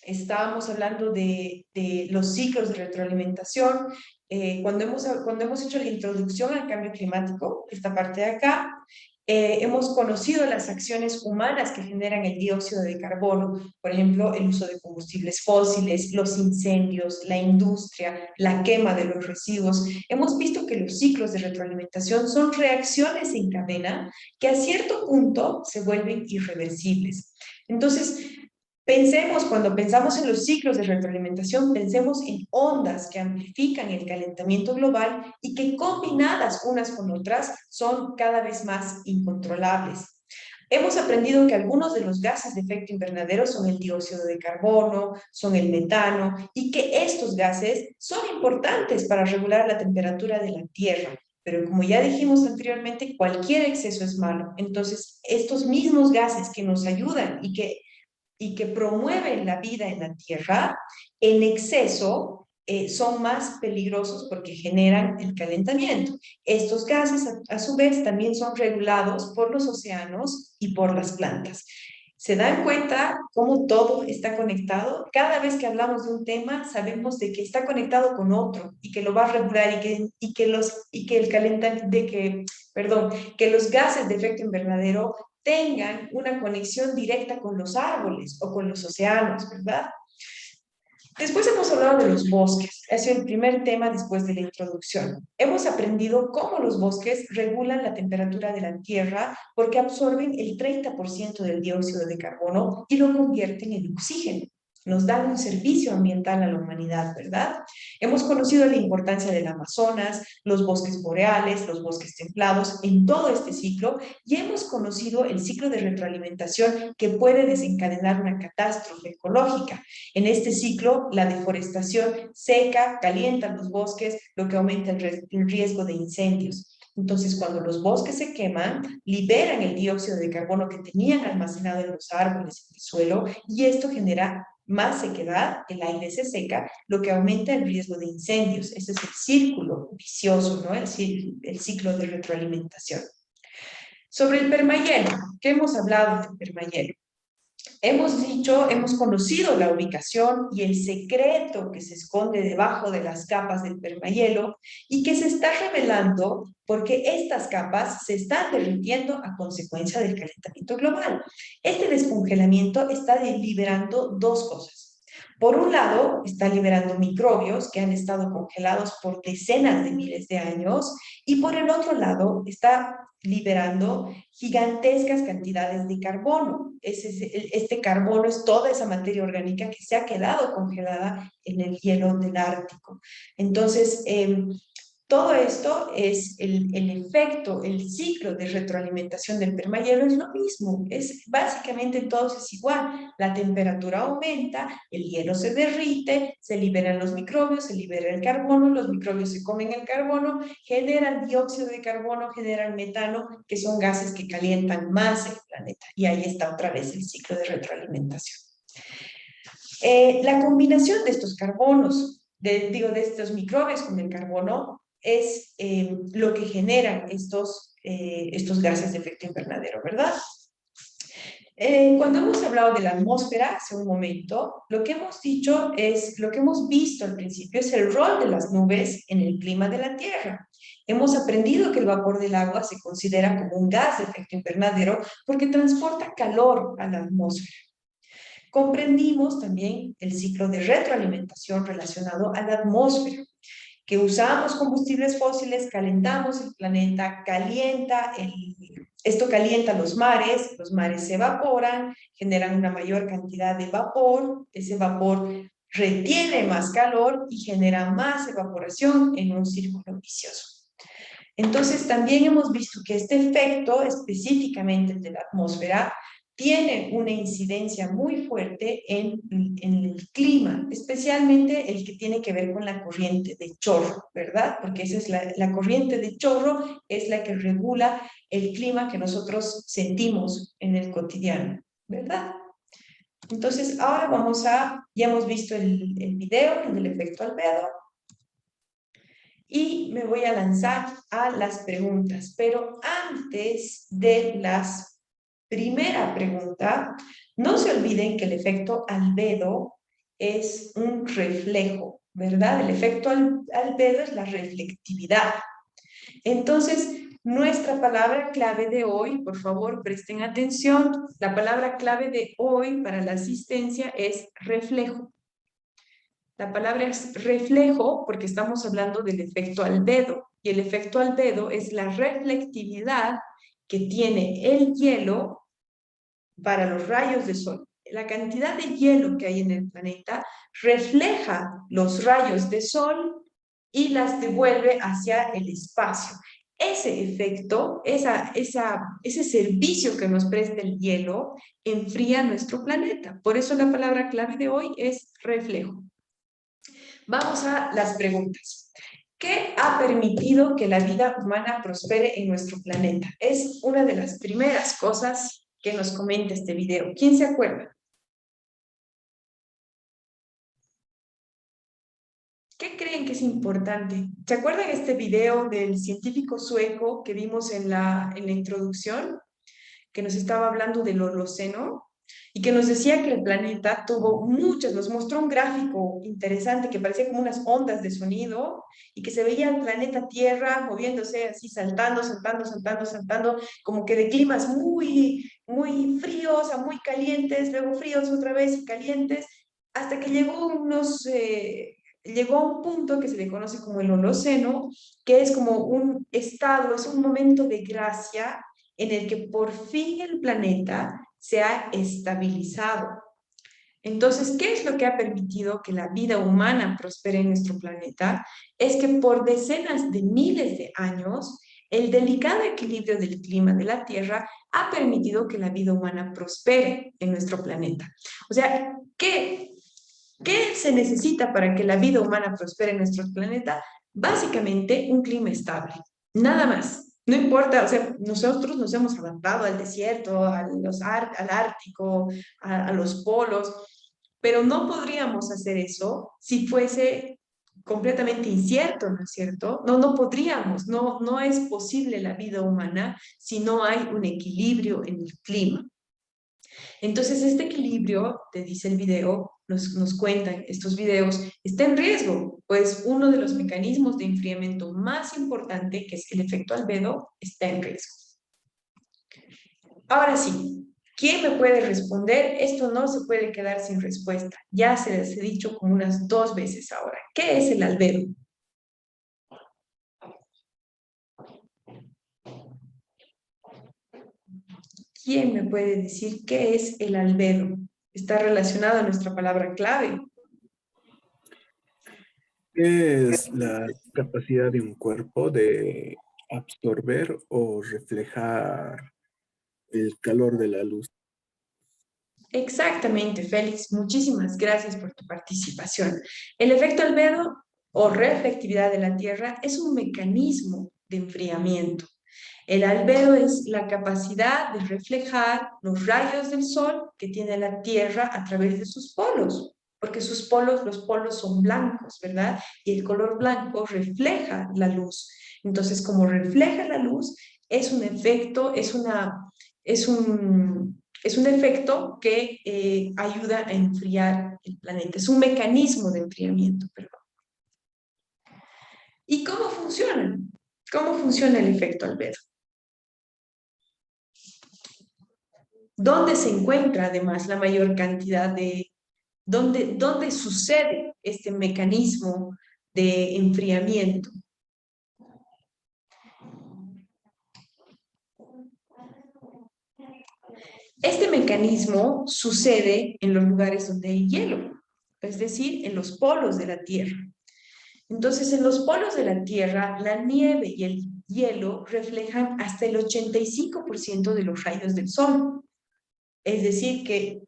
estábamos hablando de los ciclos de retroalimentación. Cuando hemos hecho la introducción al cambio climático, esta parte de acá, hemos conocido las acciones humanas que generan el dióxido de carbono, por ejemplo, el uso de combustibles fósiles, los incendios, la industria, la quema de los residuos. Hemos visto que los ciclos de retroalimentación son reacciones en cadena que a cierto punto se vuelven irreversibles. Entonces, cuando pensamos en los ciclos de retroalimentación, pensemos en ondas que amplifican el calentamiento global y que combinadas unas con otras son cada vez más incontrolables. Hemos aprendido que algunos de los gases de efecto invernadero son el dióxido de carbono, son el metano, y que estos gases son importantes para regular la temperatura de la Tierra. Pero como ya dijimos anteriormente, cualquier exceso es malo. Entonces, estos mismos gases que nos ayudan y que promueven la vida en la Tierra, en exceso son más peligrosos porque generan el calentamiento. Estos gases, a su vez, también son regulados por los océanos y por las plantas. ¿Se dan cuenta cómo todo está conectado? Cada vez que hablamos de un tema, sabemos de que está conectado con otro y que lo va a regular que los gases de efecto invernadero tengan una conexión directa con los árboles o con los océanos, ¿verdad? Después hemos hablado de los bosques. Ese es el primer tema después de la introducción. Hemos aprendido cómo los bosques regulan la temperatura de la Tierra porque absorben el 30% del dióxido de carbono y lo convierten en oxígeno. Nos dan un servicio ambiental a la humanidad, ¿verdad? Hemos conocido la importancia del Amazonas, los bosques boreales, los bosques templados en todo este ciclo y hemos conocido el ciclo de retroalimentación que puede desencadenar una catástrofe ecológica. En este ciclo, la deforestación seca, calienta los bosques, lo que aumenta el riesgo de incendios. Entonces, cuando los bosques se queman, liberan el dióxido de carbono que tenían almacenado en los árboles y en el suelo, y esto genera más sequedad, el aire se seca, lo que aumenta el riesgo de incendios. Ese es el círculo vicioso, ¿no? El ciclo de retroalimentación. Sobre el permahielo, ¿qué hemos hablado del permahielo? Hemos conocido la ubicación y el secreto que se esconde debajo de las capas del permahielo y que se está revelando porque estas capas se están derritiendo a consecuencia del calentamiento global. Este descongelamiento está liberando dos cosas. Por un lado, está liberando microbios que han estado congelados por decenas de miles de años y por el otro lado está liberando gigantescas cantidades de carbono. Este carbono es toda esa materia orgánica que se ha quedado congelada en el hielo del Ártico. Entonces, todo esto es el efecto, el ciclo de retroalimentación del permahielo es lo mismo, básicamente todo es igual, la temperatura aumenta, el hielo se derrite, se liberan los microbios, se libera el carbono, los microbios se comen el carbono, generan dióxido de carbono, generan metano, que son gases que calientan más el planeta, y ahí está otra vez el ciclo de retroalimentación. La combinación de estos carbonos, de estos microbios con el carbono, es lo que generan estos gases de efecto invernadero, ¿verdad? Cuando hemos hablado de la atmósfera hace un momento, lo que hemos visto al principio es el rol de las nubes en el clima de la Tierra. Hemos aprendido que el vapor del agua se considera como un gas de efecto invernadero porque transporta calor a la atmósfera. Comprendimos también el ciclo de retroalimentación relacionado a la atmósfera, que usamos combustibles fósiles, calentamos el planeta, esto calienta los mares se evaporan, generan una mayor cantidad de vapor, ese vapor retiene más calor y genera más evaporación en un círculo vicioso. Entonces, también hemos visto que este efecto, específicamente de la atmósfera, tiene una incidencia muy fuerte en el clima, especialmente el que tiene que ver con la corriente de chorro, ¿verdad? Porque esa es la corriente de chorro, es la que regula el clima que nosotros sentimos en el cotidiano, ¿verdad? Entonces, ahora ya hemos visto el video del efecto albedo, y me voy a lanzar a las preguntas. Pero antes de la primera pregunta, no se olviden que el efecto albedo es un reflejo, ¿verdad? El efecto albedo es la reflectividad. Entonces, nuestra palabra clave de hoy, por favor, presten atención, la palabra clave de hoy para la asistencia es reflejo. La palabra es reflejo porque estamos hablando del efecto albedo, y el efecto albedo es la reflectividad que tiene el hielo para los rayos de sol. La cantidad de hielo que hay en el planeta refleja los rayos de sol y las devuelve hacia el espacio. Ese efecto, ese servicio que nos presta el hielo, enfría nuestro planeta. Por eso la palabra clave de hoy es reflejo. Vamos a las preguntas. ¿Qué ha permitido que la vida humana prospere en nuestro planeta? Es una de las primeras cosas que nos comenta este video. ¿Quién se acuerda? ¿Qué creen que es importante? ¿Se acuerdan este video del científico sueco que vimos en la introducción? Que nos estaba hablando del Holoceno y que nos decía que el planeta tuvo nos mostró un gráfico interesante que parecía como unas ondas de sonido y que se veía el planeta Tierra moviéndose así, saltando, como que de climas muy fríos a muy calientes, luego fríos otra vez y calientes, hasta que llegó a un punto que se le conoce como el Holoceno, que es como un estado, es un momento de gracia en el que por fin el planeta se ha estabilizado. Entonces, ¿qué es lo que ha permitido que la vida humana prospere en nuestro planeta? Es que por decenas de miles de años, el delicado equilibrio del clima de la Tierra ha permitido que la vida humana prospere en nuestro planeta. O sea, ¿qué se necesita para que la vida humana prospere en nuestro planeta? Básicamente, un clima estable. Nada más. No importa, o sea, nosotros nos hemos adaptado al desierto, al Ártico, a los polos, pero no podríamos hacer eso si fuese completamente incierto, ¿no es cierto? No podríamos, no es posible la vida humana si no hay un equilibrio en el clima. Entonces, este equilibrio, te dice el video, nos cuentan estos videos, está en riesgo, pues uno de los mecanismos de enfriamiento más importante, que es el efecto albedo, está en riesgo. Ahora sí, ¿quién me puede responder? Esto no se puede quedar sin respuesta. Ya se les he dicho como unas 2 veces ahora. ¿Qué es el albedo? ¿Quién me puede decir qué es el albedo? Está relacionado a nuestra palabra clave. Es la capacidad de un cuerpo de absorber o reflejar el calor de la luz. Exactamente, Félix. Muchísimas gracias por tu participación. El efecto albedo o reflectividad de la Tierra es un mecanismo de enfriamiento. El albedo es la capacidad de reflejar los rayos del sol que tiene la Tierra a través de sus polos, porque los polos son blancos, ¿verdad? Y el color blanco refleja la luz. Entonces, como refleja la luz, es un efecto, es un efecto que ayuda a enfriar el planeta. Es un mecanismo de enfriamiento, perdón. ¿Y cómo funciona? ¿Cómo funciona el efecto albedo? ¿Dónde se encuentra además la mayor cantidad de... ¿Dónde sucede este mecanismo de enfriamiento? Este mecanismo sucede en los lugares donde hay hielo, es decir, en los polos de la Tierra. Entonces, en los polos de la Tierra, la nieve y el hielo reflejan hasta el 85% de los rayos del sol. Es decir, que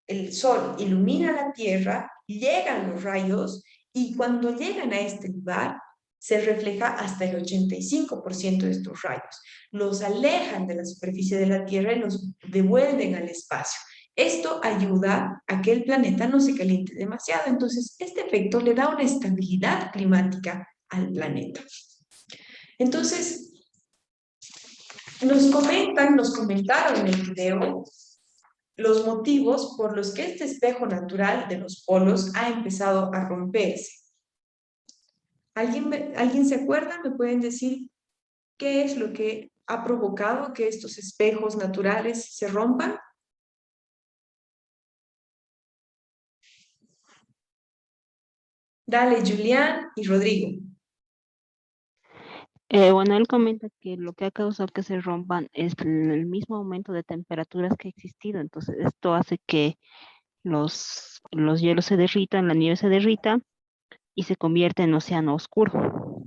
el sol ilumina la Tierra, llegan los rayos y cuando llegan a este lugar, se refleja hasta el 85% de estos rayos. Los alejan de la superficie de la Tierra y los devuelven al espacio. Esto ayuda a que el planeta no se caliente demasiado. Entonces, este efecto le da una estabilidad climática al planeta. Entonces, nos comentaron en el video los motivos por los que este espejo natural de los polos ha empezado a romperse. ¿Alguien se acuerda? ¿Me pueden decir qué es lo que ha provocado que estos espejos naturales se rompan? Dale, Julián y Rodrigo. Bueno, él comenta que lo que ha causado que se rompan es el mismo aumento de temperaturas que ha existido. Entonces, esto hace que los hielos se derritan, la nieve se derrita y se convierte en océano oscuro.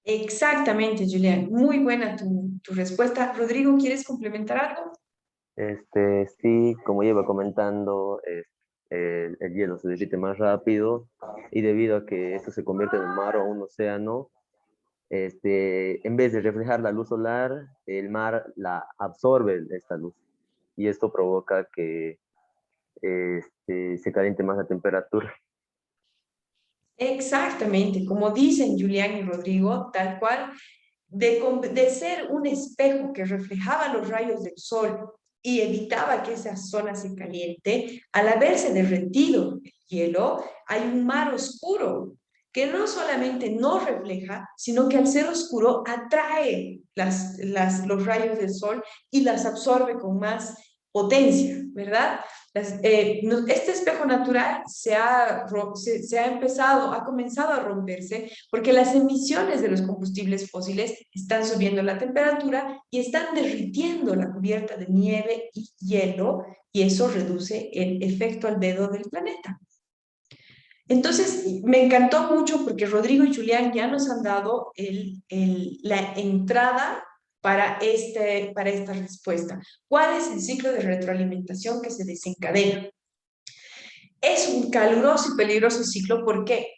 Exactamente, Julián. Muy buena tu respuesta. Rodrigo, ¿quieres complementar algo? Sí, como lleva comentando, el hielo se derrite más rápido y debido a que esto se convierte en un mar o un océano, en vez de reflejar la luz solar, el mar la absorbe esta luz y esto provoca que se caliente más la temperatura. Exactamente, como dicen Julián y Rodrigo, tal cual, de ser un espejo que reflejaba los rayos del sol y evitaba que esa zona se caliente, al haberse derretido el hielo, hay un mar oscuro que no solamente no refleja, sino que al ser oscuro atrae los rayos del sol y las absorbe con más potencia, ¿verdad? Este espejo natural ha comenzado a romperse porque las emisiones de los combustibles fósiles están subiendo la temperatura y están derritiendo la cubierta de nieve y hielo, y eso reduce el efecto albedo del planeta. Entonces, me encantó mucho porque Rodrigo y Julián ya nos han dado la entrada para esta respuesta. ¿Cuál es el ciclo de retroalimentación que se desencadena? Es un caluroso y peligroso ciclo. ¿Por qué?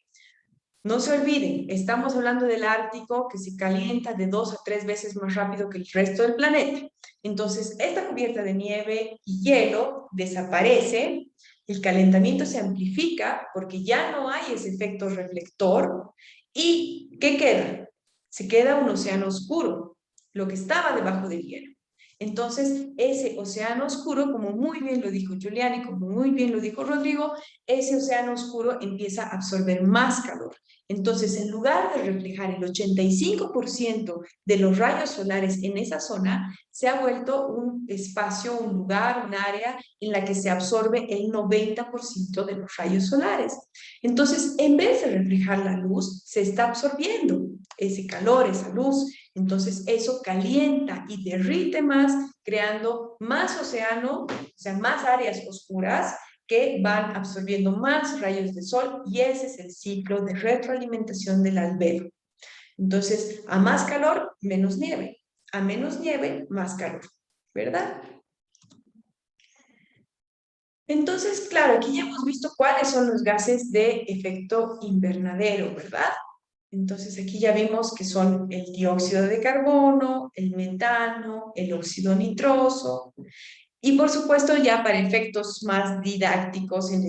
No se olviden, estamos hablando del Ártico que se calienta de 2 a 3 veces más rápido que el resto del planeta. Entonces, esta cubierta de nieve y hielo desaparece, el calentamiento se amplifica porque ya no hay ese efecto reflector. ¿Y qué queda? Se queda un océano oscuro, lo que estaba debajo del hielo. Entonces, ese océano oscuro, como muy bien lo dijo Julián y como muy bien lo dijo Rodrigo, ese océano oscuro empieza a absorber más calor. Entonces, en lugar de reflejar el 85% de los rayos solares en esa zona, se ha vuelto un espacio, un lugar, un área en la que se absorbe el 90% de los rayos solares. Entonces, en vez de reflejar la luz, se está absorbiendo ese calor, esa luz. Entonces, eso calienta y derrite más, creando más océano, o sea, más áreas oscuras, que van absorbiendo más rayos de sol, y ese es el ciclo de retroalimentación del albedo. Entonces, a más calor, menos nieve. A menos nieve, más calor, ¿verdad? Entonces, claro, aquí ya hemos visto cuáles son los gases de efecto invernadero, ¿verdad? Entonces, aquí ya vimos que son el dióxido de carbono, el metano, el óxido nitroso. Y por supuesto, ya para efectos más didácticos, en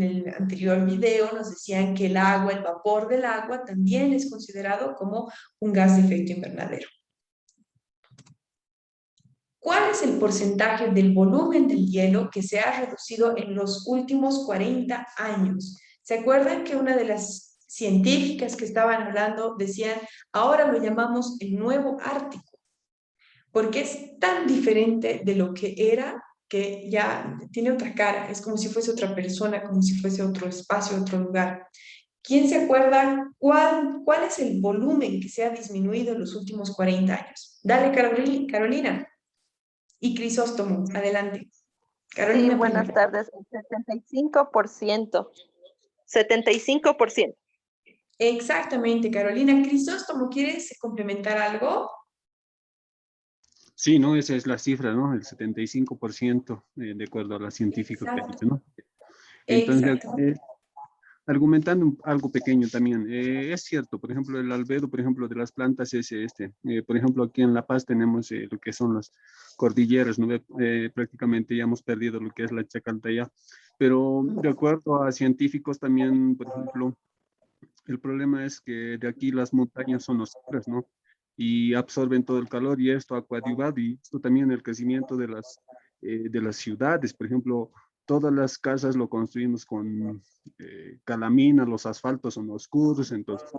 el anterior video nos decían que el agua, el vapor del agua, también es considerado como un gas de efecto invernadero. ¿Cuál es el porcentaje del volumen del hielo que se ha reducido en los últimos 40 años? ¿Se acuerdan que una de las científicas que estaban hablando decían, ahora lo llamamos el nuevo Ártico? Porque es tan diferente de lo que era, que ya tiene otra cara, es como si fuese otra persona, como si fuese otro espacio, otro lugar. ¿Quién se acuerda cuál es el volumen que se ha disminuido en los últimos 40 años? Dale, Carolina. Y Crisóstomo, adelante. Carolina, sí, buenas primero. tardes. 75%. 75%. Exactamente, Carolina. Crisóstomo, ¿quieres complementar algo? Sí, ¿no? Esa es la cifra, ¿no? El 75%, de acuerdo a la científica que dice, ¿no? Entonces, Exacto. argumentando algo pequeño también, es cierto, por ejemplo, el albedo, por ejemplo, de las plantas es por ejemplo, aquí en La Paz tenemos lo que son las cordilleras, ¿no? Prácticamente ya hemos perdido lo que es la Chacaltaya, pero de acuerdo a científicos también, por ejemplo, el problema es que de aquí las montañas son oscuras, ¿no? Y absorben todo el calor y esto ha coadyuvado y esto también el crecimiento de las ciudades, por ejemplo, todas las casas lo construimos con calamina, los asfaltos son oscuros, entonces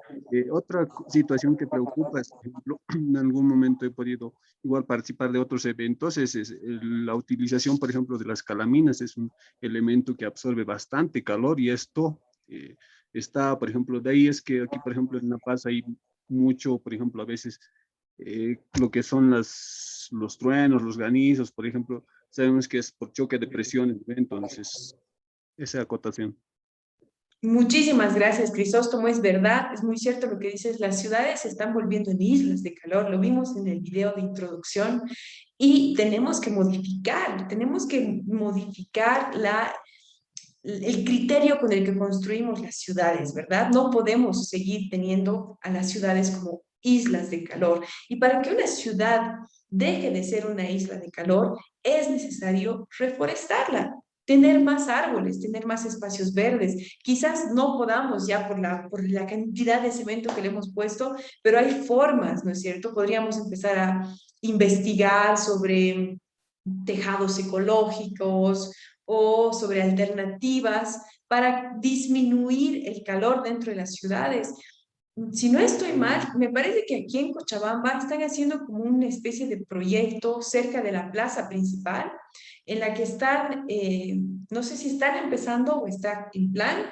otra situación que preocupa es, por ejemplo, en algún momento he podido igual participar de otros eventos, la utilización, por ejemplo, de las calaminas, es un elemento que absorbe bastante calor y esto está, por ejemplo, de ahí es que aquí, por ejemplo, en La Paz hay mucho, por ejemplo, a veces lo que son los truenos, los granizos, por ejemplo, sabemos que es por choque de presiones, ¿no? Entonces, esa acotación. Muchísimas gracias, Crisóstomo. Es verdad, es muy cierto lo que dices. Las ciudades se están volviendo en islas de calor. Lo vimos en el video de introducción y tenemos que modificar el criterio con el que construimos las ciudades, ¿verdad? No podemos seguir teniendo a las ciudades como islas de calor. Y para que una ciudad deje de ser una isla de calor, es necesario reforestarla, tener más árboles, tener más espacios verdes. Quizás no podamos ya por la cantidad de cemento que le hemos puesto, pero hay formas, ¿no es cierto? Podríamos empezar a investigar sobre tejados ecológicos o sobre alternativas para disminuir el calor dentro de las ciudades. Si no estoy mal, me parece que aquí en Cochabamba están haciendo como una especie de proyecto cerca de la plaza principal, en la que están, no sé si están empezando o está en plan,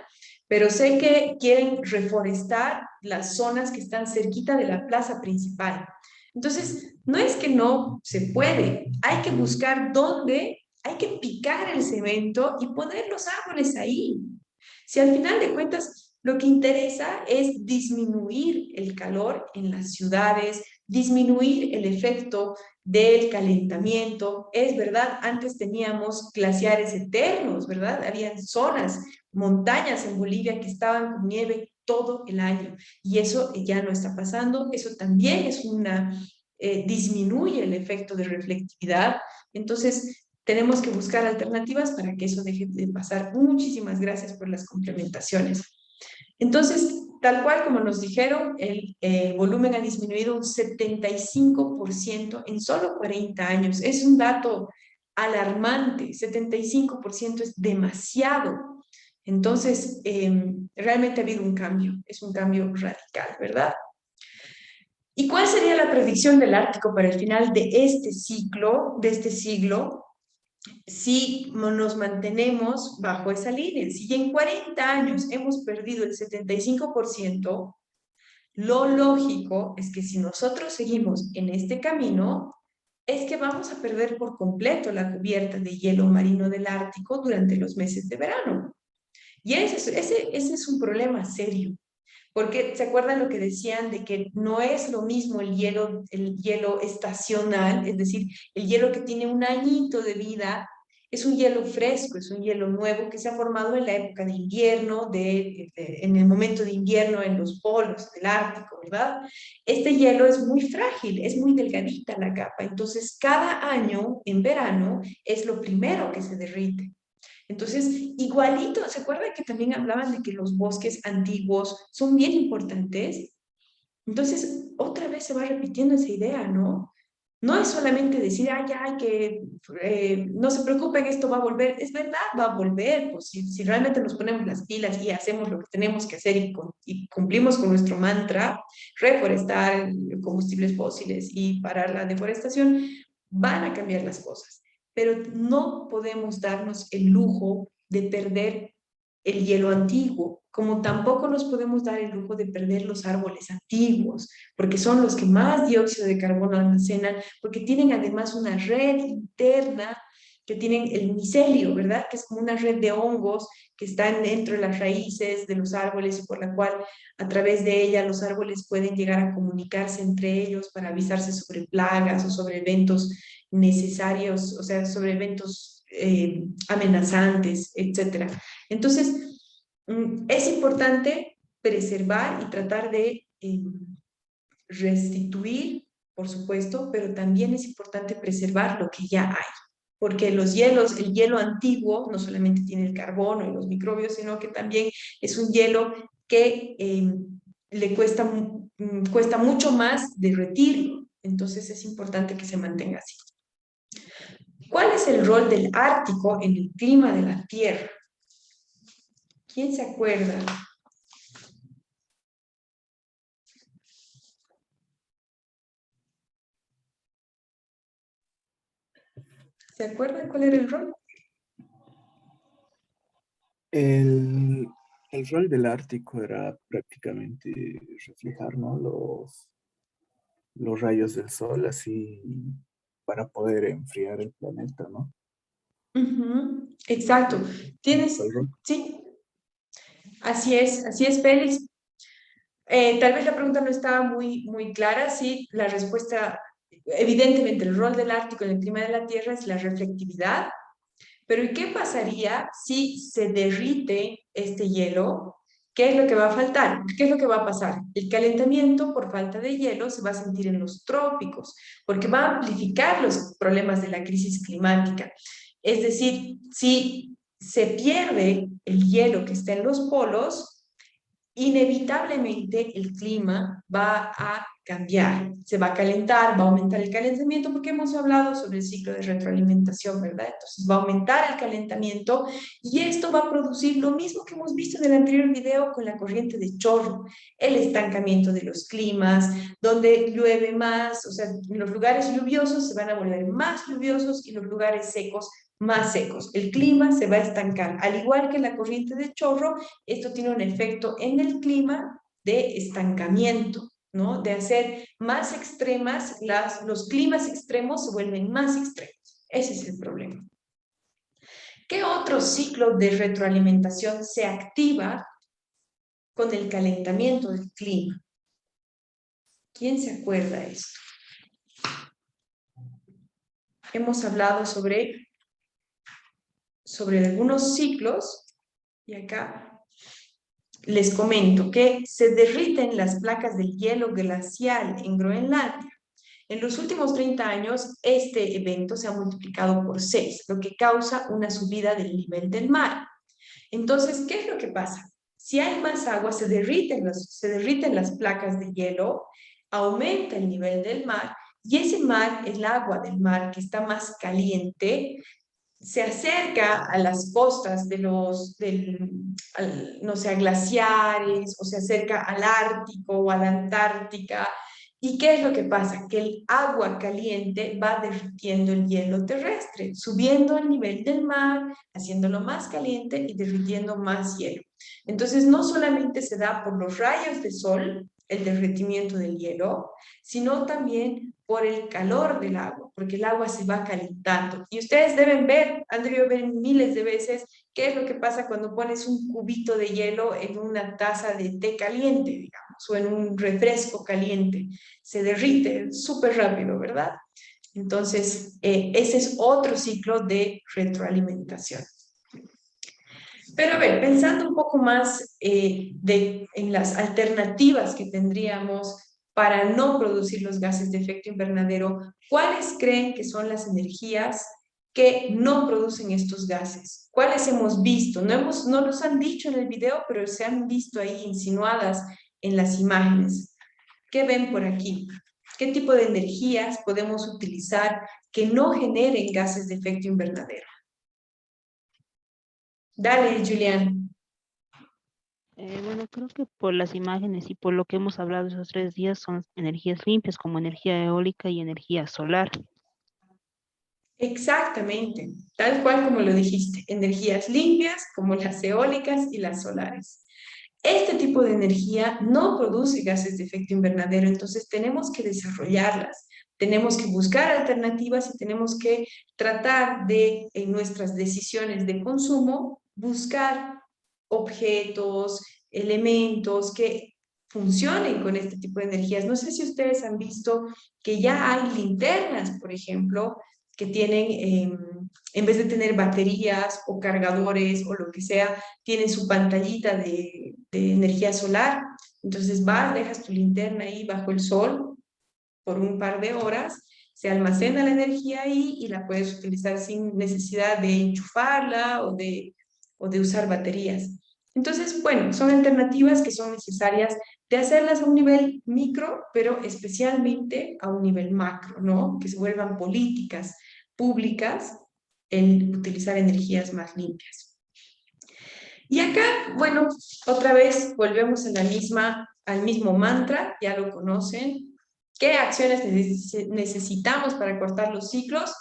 pero sé que quieren reforestar las zonas que están cerquita de la plaza principal. Entonces, no es que no se puede, hay que buscar dónde, hay que picar el cemento y poner los árboles ahí. Si al final de cuentas lo que interesa es disminuir el calor en las ciudades, disminuir el efecto del calentamiento. Es verdad, antes teníamos glaciares eternos, ¿verdad? Habían zonas, montañas en Bolivia que estaban con nieve todo el año y eso ya no está pasando. Eso también es disminuye el efecto de reflectividad. Entonces, tenemos que buscar alternativas para que eso deje de pasar. Muchísimas gracias por las complementaciones. Entonces, tal cual como nos dijeron, el volumen ha disminuido un 75% en solo 40 años. Es un dato alarmante, 75% es demasiado. Entonces, realmente ha habido un cambio, es un cambio radical, ¿verdad? ¿Y cuál sería la predicción del Ártico para el final de este siglo, si nos mantenemos bajo esa línea? Si en 40 años hemos perdido el 75%, lo lógico es que si nosotros seguimos en este camino, es que vamos a perder por completo la cubierta de hielo marino del Ártico durante los meses de verano. Y ese es un problema serio. Porque ¿se acuerdan lo que decían de que no es lo mismo el hielo estacional, es decir, el hielo que tiene un añito de vida, es un hielo fresco, es un hielo nuevo que se ha formado en la época de invierno, en el momento de invierno en los polos del Ártico, ¿verdad? Este hielo es muy frágil, es muy delgadita la capa, entonces cada año en verano es lo primero que se derrite. Entonces, igualito, ¿se acuerdan que también hablaban de que los bosques antiguos son bien importantes? Entonces, otra vez se va repitiendo esa idea, ¿no? No es solamente decir, ay, ya, que no se preocupen, esto va a volver. Es verdad, va a volver. Pues si realmente nos ponemos las pilas y hacemos lo que tenemos que hacer y cumplimos con nuestro mantra, reforestar combustibles fósiles y parar la deforestación, van a cambiar las cosas. Pero no podemos darnos el lujo de perder el hielo antiguo, como tampoco nos podemos dar el lujo de perder los árboles antiguos, porque son los que más dióxido de carbono almacenan, porque tienen además una red interna, que tienen el micelio, ¿verdad? Que es como una red de hongos que están dentro de las raíces de los árboles y por la cual a través de ella los árboles pueden llegar a comunicarse entre ellos para avisarse sobre plagas o sobre eventos necesarios, o sea, sobre eventos amenazantes, etc. Entonces, Es importante preservar y tratar de restituir, por supuesto, pero también es importante preservar lo que ya hay. Porque los hielos, el hielo antiguo no solamente tiene el carbono y los microbios, sino que también es un hielo que le cuesta mucho más derretirlo. Entonces es importante que se mantenga así. ¿Cuál es el rol del Ártico en el clima de la Tierra? ¿Quién se acuerda? ¿Se acuerdan cuál era el rol? El rol del Ártico era prácticamente reflejar, ¿no? los rayos del sol, así para poder enfriar el planeta, ¿no? Exacto. ¿Tienes? Sí. Así es, Félix. Tal vez la pregunta no estaba muy clara. Sí, la respuesta, evidentemente, el rol del Ártico en el clima de la Tierra es la reflectividad. Pero ¿y qué pasaría si se derrite este hielo? ¿Qué es lo que va a faltar? ¿Qué es lo que va a pasar? El calentamiento por falta de hielo se va a sentir en los trópicos, porque va a amplificar los problemas de la crisis climática. Es decir, si se pierde el hielo que está en los polos, inevitablemente el clima va a cambiar, se va a calentar, va a aumentar el calentamiento, porque hemos hablado sobre el ciclo de retroalimentación, ¿verdad? Entonces va a aumentar el calentamiento y esto va a producir lo mismo que hemos visto en el anterior video con la corriente de chorro, el estancamiento de los climas, donde llueve más, o sea, los lugares lluviosos se van a volver más lluviosos y los lugares secos más secos. El clima se va a estancar. Al igual que la corriente de chorro, esto tiene un efecto en el clima de estancamiento, ¿no? De hacer más extremas, los climas extremos se vuelven más extremos. Ese es el problema. ¿Qué otro ciclo de retroalimentación se activa con el calentamiento del clima? ¿Quién se acuerda de esto? Hemos hablado sobre algunos ciclos, y acá les comento que se derriten las placas del hielo glacial en Groenlandia. En los últimos 30 años, este evento se ha multiplicado por 6, lo que causa una subida del nivel del mar. Entonces, ¿qué es lo que pasa? Si hay más agua, se derriten las placas de hielo, aumenta el nivel del mar, y ese mar, el agua del mar que está más caliente, se acerca a las costas de no sé, a glaciares, o se acerca al Ártico o a la Antártica. ¿Y qué es lo que pasa? Que el agua caliente va derritiendo el hielo terrestre, subiendo el nivel del mar, haciéndolo más caliente y derritiendo más hielo. Entonces, no solamente se da por los rayos de sol, el derretimiento del hielo, sino también por el calor del agua, porque el agua se va calentando. Y ustedes deben ver, han debido ver miles de veces, qué es lo que pasa cuando pones un cubito de hielo en una taza de té caliente, digamos, o en un refresco caliente. Se derrite súper rápido, ¿verdad? Entonces, ese es otro ciclo de retroalimentación. Pero a ver, pensando un poco más en las alternativas que tendríamos para no producir los gases de efecto invernadero, ¿cuáles creen que son las energías que no producen estos gases? ¿Cuáles hemos visto? No los han dicho en el video, pero se han visto ahí insinuadas en las imágenes. ¿Qué ven por aquí? ¿Qué tipo de energías podemos utilizar que no generen gases de efecto invernadero? Dale, Julián. Bueno, creo que por las imágenes y por lo que hemos hablado esos 3 días son energías limpias como energía eólica y energía solar. Exactamente, tal cual como lo dijiste, energías limpias como las eólicas y las solares. Este tipo de energía no produce gases de efecto invernadero, entonces tenemos que desarrollarlas, tenemos que buscar alternativas y tenemos que tratar de, en nuestras decisiones de consumo, buscar objetos, elementos que funcionen con este tipo de energías. No sé si ustedes han visto que ya hay linternas, por ejemplo, que tienen, en vez de tener baterías o cargadores o lo que sea, tienen su pantallita de energía solar. Entonces vas, dejas tu linterna ahí bajo el sol por un par de horas, se almacena la energía ahí y la puedes utilizar sin necesidad de enchufarla o de usar baterías. Entonces, bueno, son alternativas que son necesarias de hacerlas a un nivel micro, pero especialmente a un nivel macro, ¿no? Que se vuelvan políticas públicas en utilizar energías más limpias. Y acá, bueno, otra vez volvemos al mismo mantra, ya lo conocen. ¿Qué acciones necesitamos para cortar los ciclos?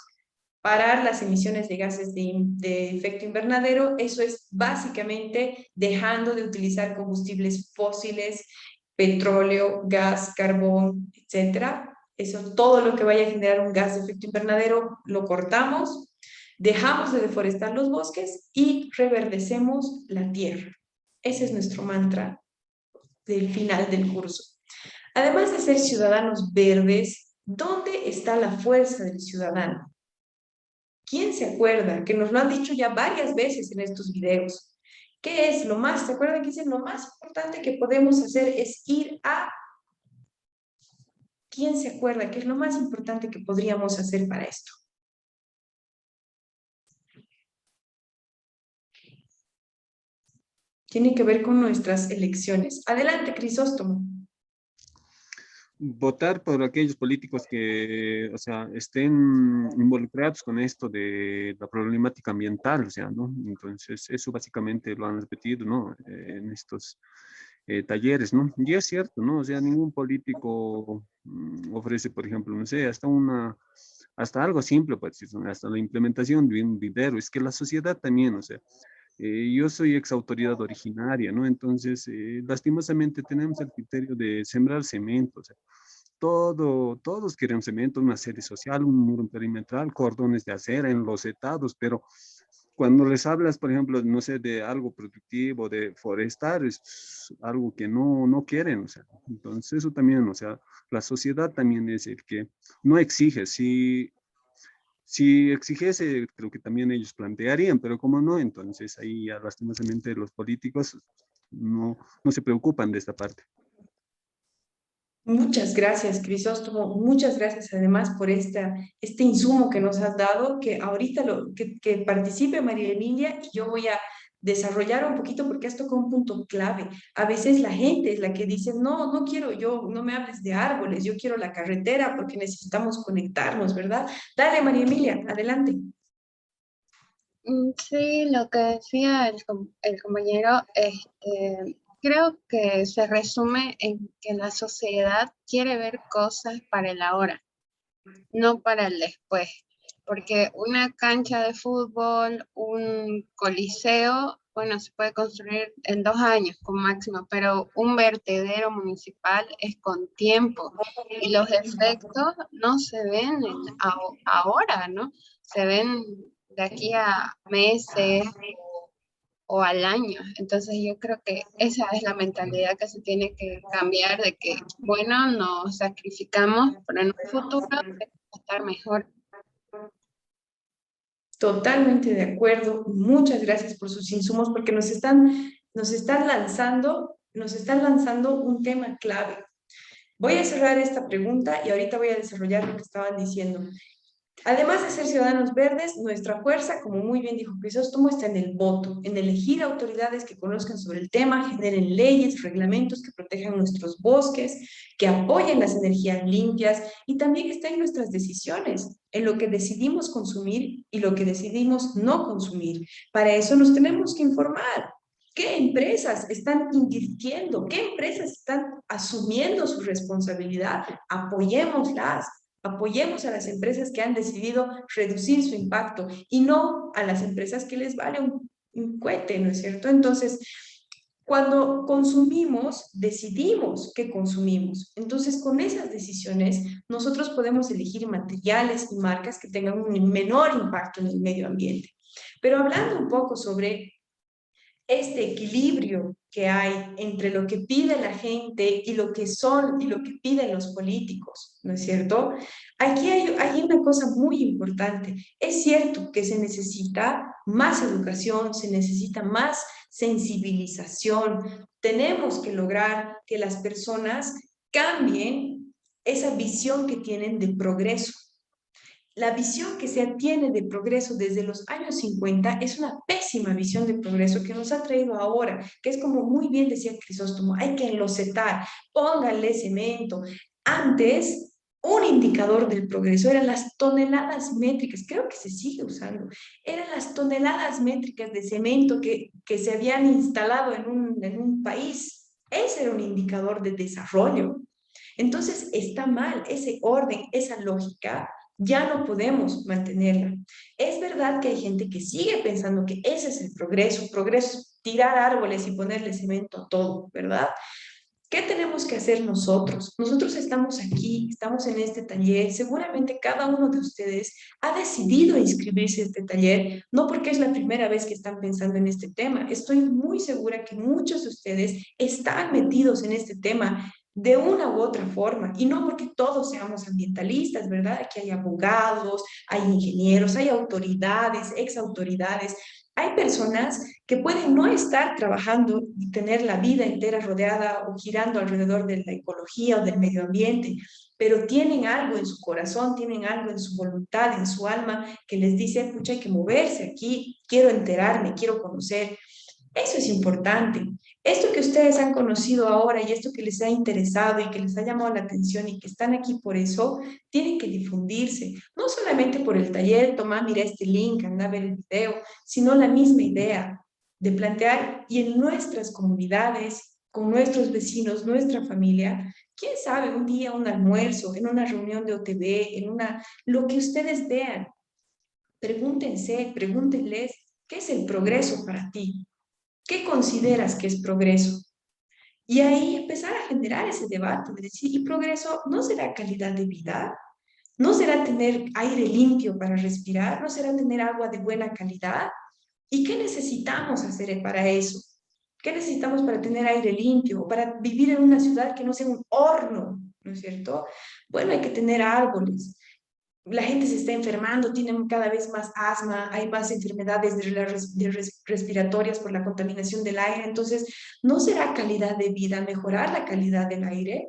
Parar las emisiones de gases de efecto invernadero. Eso es básicamente dejando de utilizar combustibles fósiles, petróleo, gas, carbón, etcétera. Eso, todo lo que vaya a generar un gas de efecto invernadero, lo cortamos, dejamos de deforestar los bosques y reverdecemos la tierra. Ese es nuestro mantra del final del curso. Además de ser ciudadanos verdes, ¿dónde está la fuerza del ciudadano? ¿Quién se acuerda? Que nos lo han dicho ya varias veces en estos videos. ¿Qué es lo más? ¿Se acuerdan que dicen lo más importante que podemos hacer es ir a? ¿Quién se acuerda? ¿Qué es lo más importante que podríamos hacer para esto? Tiene que ver con nuestras elecciones. Adelante, Crisóstomo. Votar por aquellos políticos que, o sea, estén involucrados con esto de la problemática ambiental, o sea, ¿no? Entonces, eso básicamente lo han repetido, ¿no? En estos talleres, ¿no? Y es cierto, ¿no? O sea, ningún político ofrece, por ejemplo, no sé, hasta algo simple, pues, hasta la implementación de un vivero. Es que la sociedad también, o sea, yo soy ex autoridad originaria, ¿no? Entonces, lastimosamente tenemos el criterio de sembrar cemento, o sea, todos quieren cemento, una sede social, un muro perimetral, cordones de acera, enlosetados, pero cuando les hablas, por ejemplo, no sé, de algo productivo, de forestar, es algo que no quieren, o sea, entonces eso también, o sea, la sociedad también es el que no exige, si exigiese, creo que también ellos plantearían, pero como no, entonces ahí ya lastimosamente los políticos no se preocupan de esta parte. Muchas gracias, Crisóstomo. Muchas gracias además por este insumo que nos has dado, que ahorita que participe María Emilia y yo voy a desarrollar un poquito porque has tocado un punto clave. A veces la gente es la que dice, no quiero no me hables de árboles, yo quiero la carretera porque necesitamos conectarnos, ¿verdad? Dale, María Emilia, adelante. Sí, lo que decía el compañero, creo que se resume en que la sociedad quiere ver cosas para el ahora, no para el después. Porque una cancha de fútbol, un coliseo, bueno, se puede construir en 2 años como máximo, pero un vertedero municipal es con tiempo y los efectos no se ven ahora, ¿no? Se ven de aquí a meses o al año. Entonces yo creo que esa es la mentalidad que se tiene que cambiar, de que, bueno, nos sacrificamos, pero en un futuro tenemos que estar mejor. Totalmente de acuerdo. Muchas gracias por sus insumos porque nos están lanzando un tema clave. Voy a cerrar esta pregunta y ahorita voy a desarrollar lo que estaban diciendo. Además de ser ciudadanos verdes, nuestra fuerza, como muy bien dijo Crisóstomo, está en el voto, en elegir autoridades que conozcan sobre el tema, generen leyes, reglamentos que protejan nuestros bosques, que apoyen las energías limpias y también está en nuestras decisiones, en lo que decidimos consumir y lo que decidimos no consumir. Para eso nos tenemos que informar. ¿Qué empresas están invirtiendo? ¿Qué empresas están asumiendo su responsabilidad? Apoyémoslas. Apoyemos a las empresas que han decidido reducir su impacto y no a las empresas que les vale un cohete, ¿no es cierto? Entonces, cuando consumimos, decidimos qué consumimos. Entonces, con esas decisiones, nosotros podemos elegir materiales y marcas que tengan un menor impacto en el medio ambiente. Pero hablando un poco sobre este equilibrio que hay entre lo que pide la gente y lo que son y lo que piden los políticos, ¿no es cierto? Aquí hay una cosa muy importante. Es cierto que se necesita más educación, se necesita más sensibilización. Tenemos que lograr que las personas cambien esa visión que tienen de progreso. La visión que se tiene de progreso desde los años 50 es una pésima visión de progreso que nos ha traído ahora, que es como muy bien decía Crisóstomo, hay que enlosetar, pónganle cemento. Antes, un indicador del progreso eran las toneladas métricas, creo que se sigue usando, eran las toneladas métricas de cemento que se habían instalado en un país. Ese era un indicador de desarrollo. Entonces está mal ese orden, esa lógica, ya no podemos mantenerla. Es verdad que hay gente que sigue pensando que ese es el progreso. Progreso es tirar árboles y ponerle cemento a todo, ¿verdad? ¿Qué tenemos que hacer nosotros? Nosotros estamos aquí, estamos en este taller. Seguramente cada uno de ustedes ha decidido inscribirse a este taller, no porque es la primera vez que están pensando en este tema. Estoy muy segura que muchos de ustedes están metidos en este tema de una u otra forma, y no porque todos seamos ambientalistas, ¿verdad? Aquí hay abogados, hay ingenieros, hay autoridades, exautoridades, hay personas que pueden no estar trabajando y tener la vida entera rodeada o girando alrededor de la ecología o del medio ambiente, pero tienen algo en su corazón, tienen algo en su voluntad, en su alma, que les dice, pucha, hay que moverse aquí, quiero enterarme, quiero conocer. Eso es importante. Esto que ustedes han conocido ahora y esto que les ha interesado y que les ha llamado la atención y que están aquí por eso, tienen que difundirse. No solamente por el taller, toma, mira este link, anda a ver el video, sino la misma idea de plantear y en nuestras comunidades, con nuestros vecinos, nuestra familia, quién sabe, un día un almuerzo, en una reunión de OTV, lo que ustedes vean. Pregúntense, pregúntenles, ¿qué es el progreso para ti? ¿Qué consideras que es progreso? Y ahí empezar a generar ese debate de decir, ¿y progreso no será calidad de vida? ¿No será tener aire limpio para respirar? ¿No será tener agua de buena calidad? ¿Y qué necesitamos hacer para eso? ¿Qué necesitamos para tener aire limpio? Para vivir en una ciudad que no sea un horno, ¿no es cierto? Bueno, hay que tener árboles. La gente se está enfermando, tienen cada vez más asma, hay más enfermedades respiratorias por la contaminación del aire. Entonces, ¿no será calidad de vida mejorar la calidad del aire?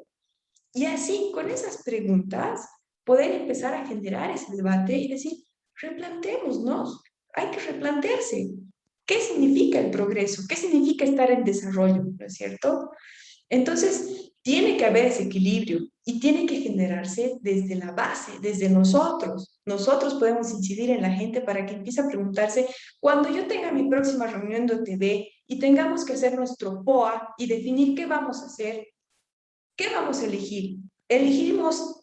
Y así, con esas preguntas, poder empezar a generar ese debate y decir, replantémonos, hay que replantearse. ¿Qué significa el progreso? ¿Qué significa estar en desarrollo? ¿No es cierto? Entonces, tiene que haber ese equilibrio y tiene que generarse desde la base, desde nosotros. Nosotros podemos incidir en la gente para que empiece a preguntarse, cuando yo tenga mi próxima reunión de OTV y tengamos que hacer nuestro POA y definir qué vamos a hacer, ¿qué vamos a elegir? Elegimos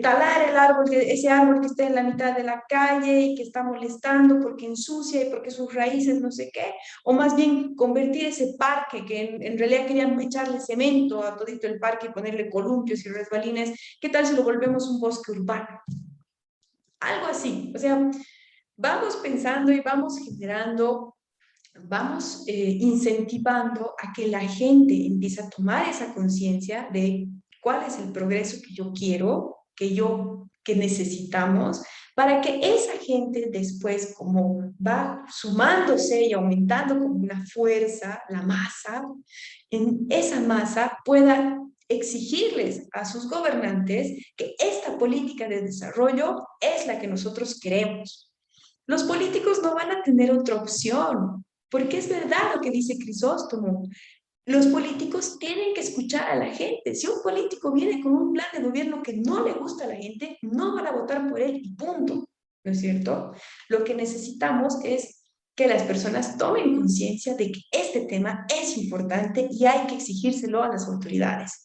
talar el árbol, ese árbol que está en la mitad de la calle y que está molestando porque ensucia y porque sus raíces no sé qué, o más bien convertir ese parque que en realidad querían echarle cemento a todito el parque y ponerle columpios y resbalines, ¿qué tal si lo volvemos un bosque urbano? Algo así, o sea, vamos pensando y vamos generando, vamos incentivando a que la gente empiece a tomar esa conciencia de cuál es el progreso que yo quiero, que necesitamos, para que esa gente después, como va sumándose y aumentando como una fuerza, la masa, en esa masa pueda exigirles a sus gobernantes que esta política de desarrollo es la que nosotros queremos. Los políticos no van a tener otra opción, porque es verdad lo que dice Crisóstomo. Los políticos tienen que escuchar a la gente. Si un político viene con un plan de gobierno que no le gusta a la gente, no van a votar por él y punto, ¿no es cierto? Lo que necesitamos es que las personas tomen conciencia de que este tema es importante y hay que exigírselo a las autoridades.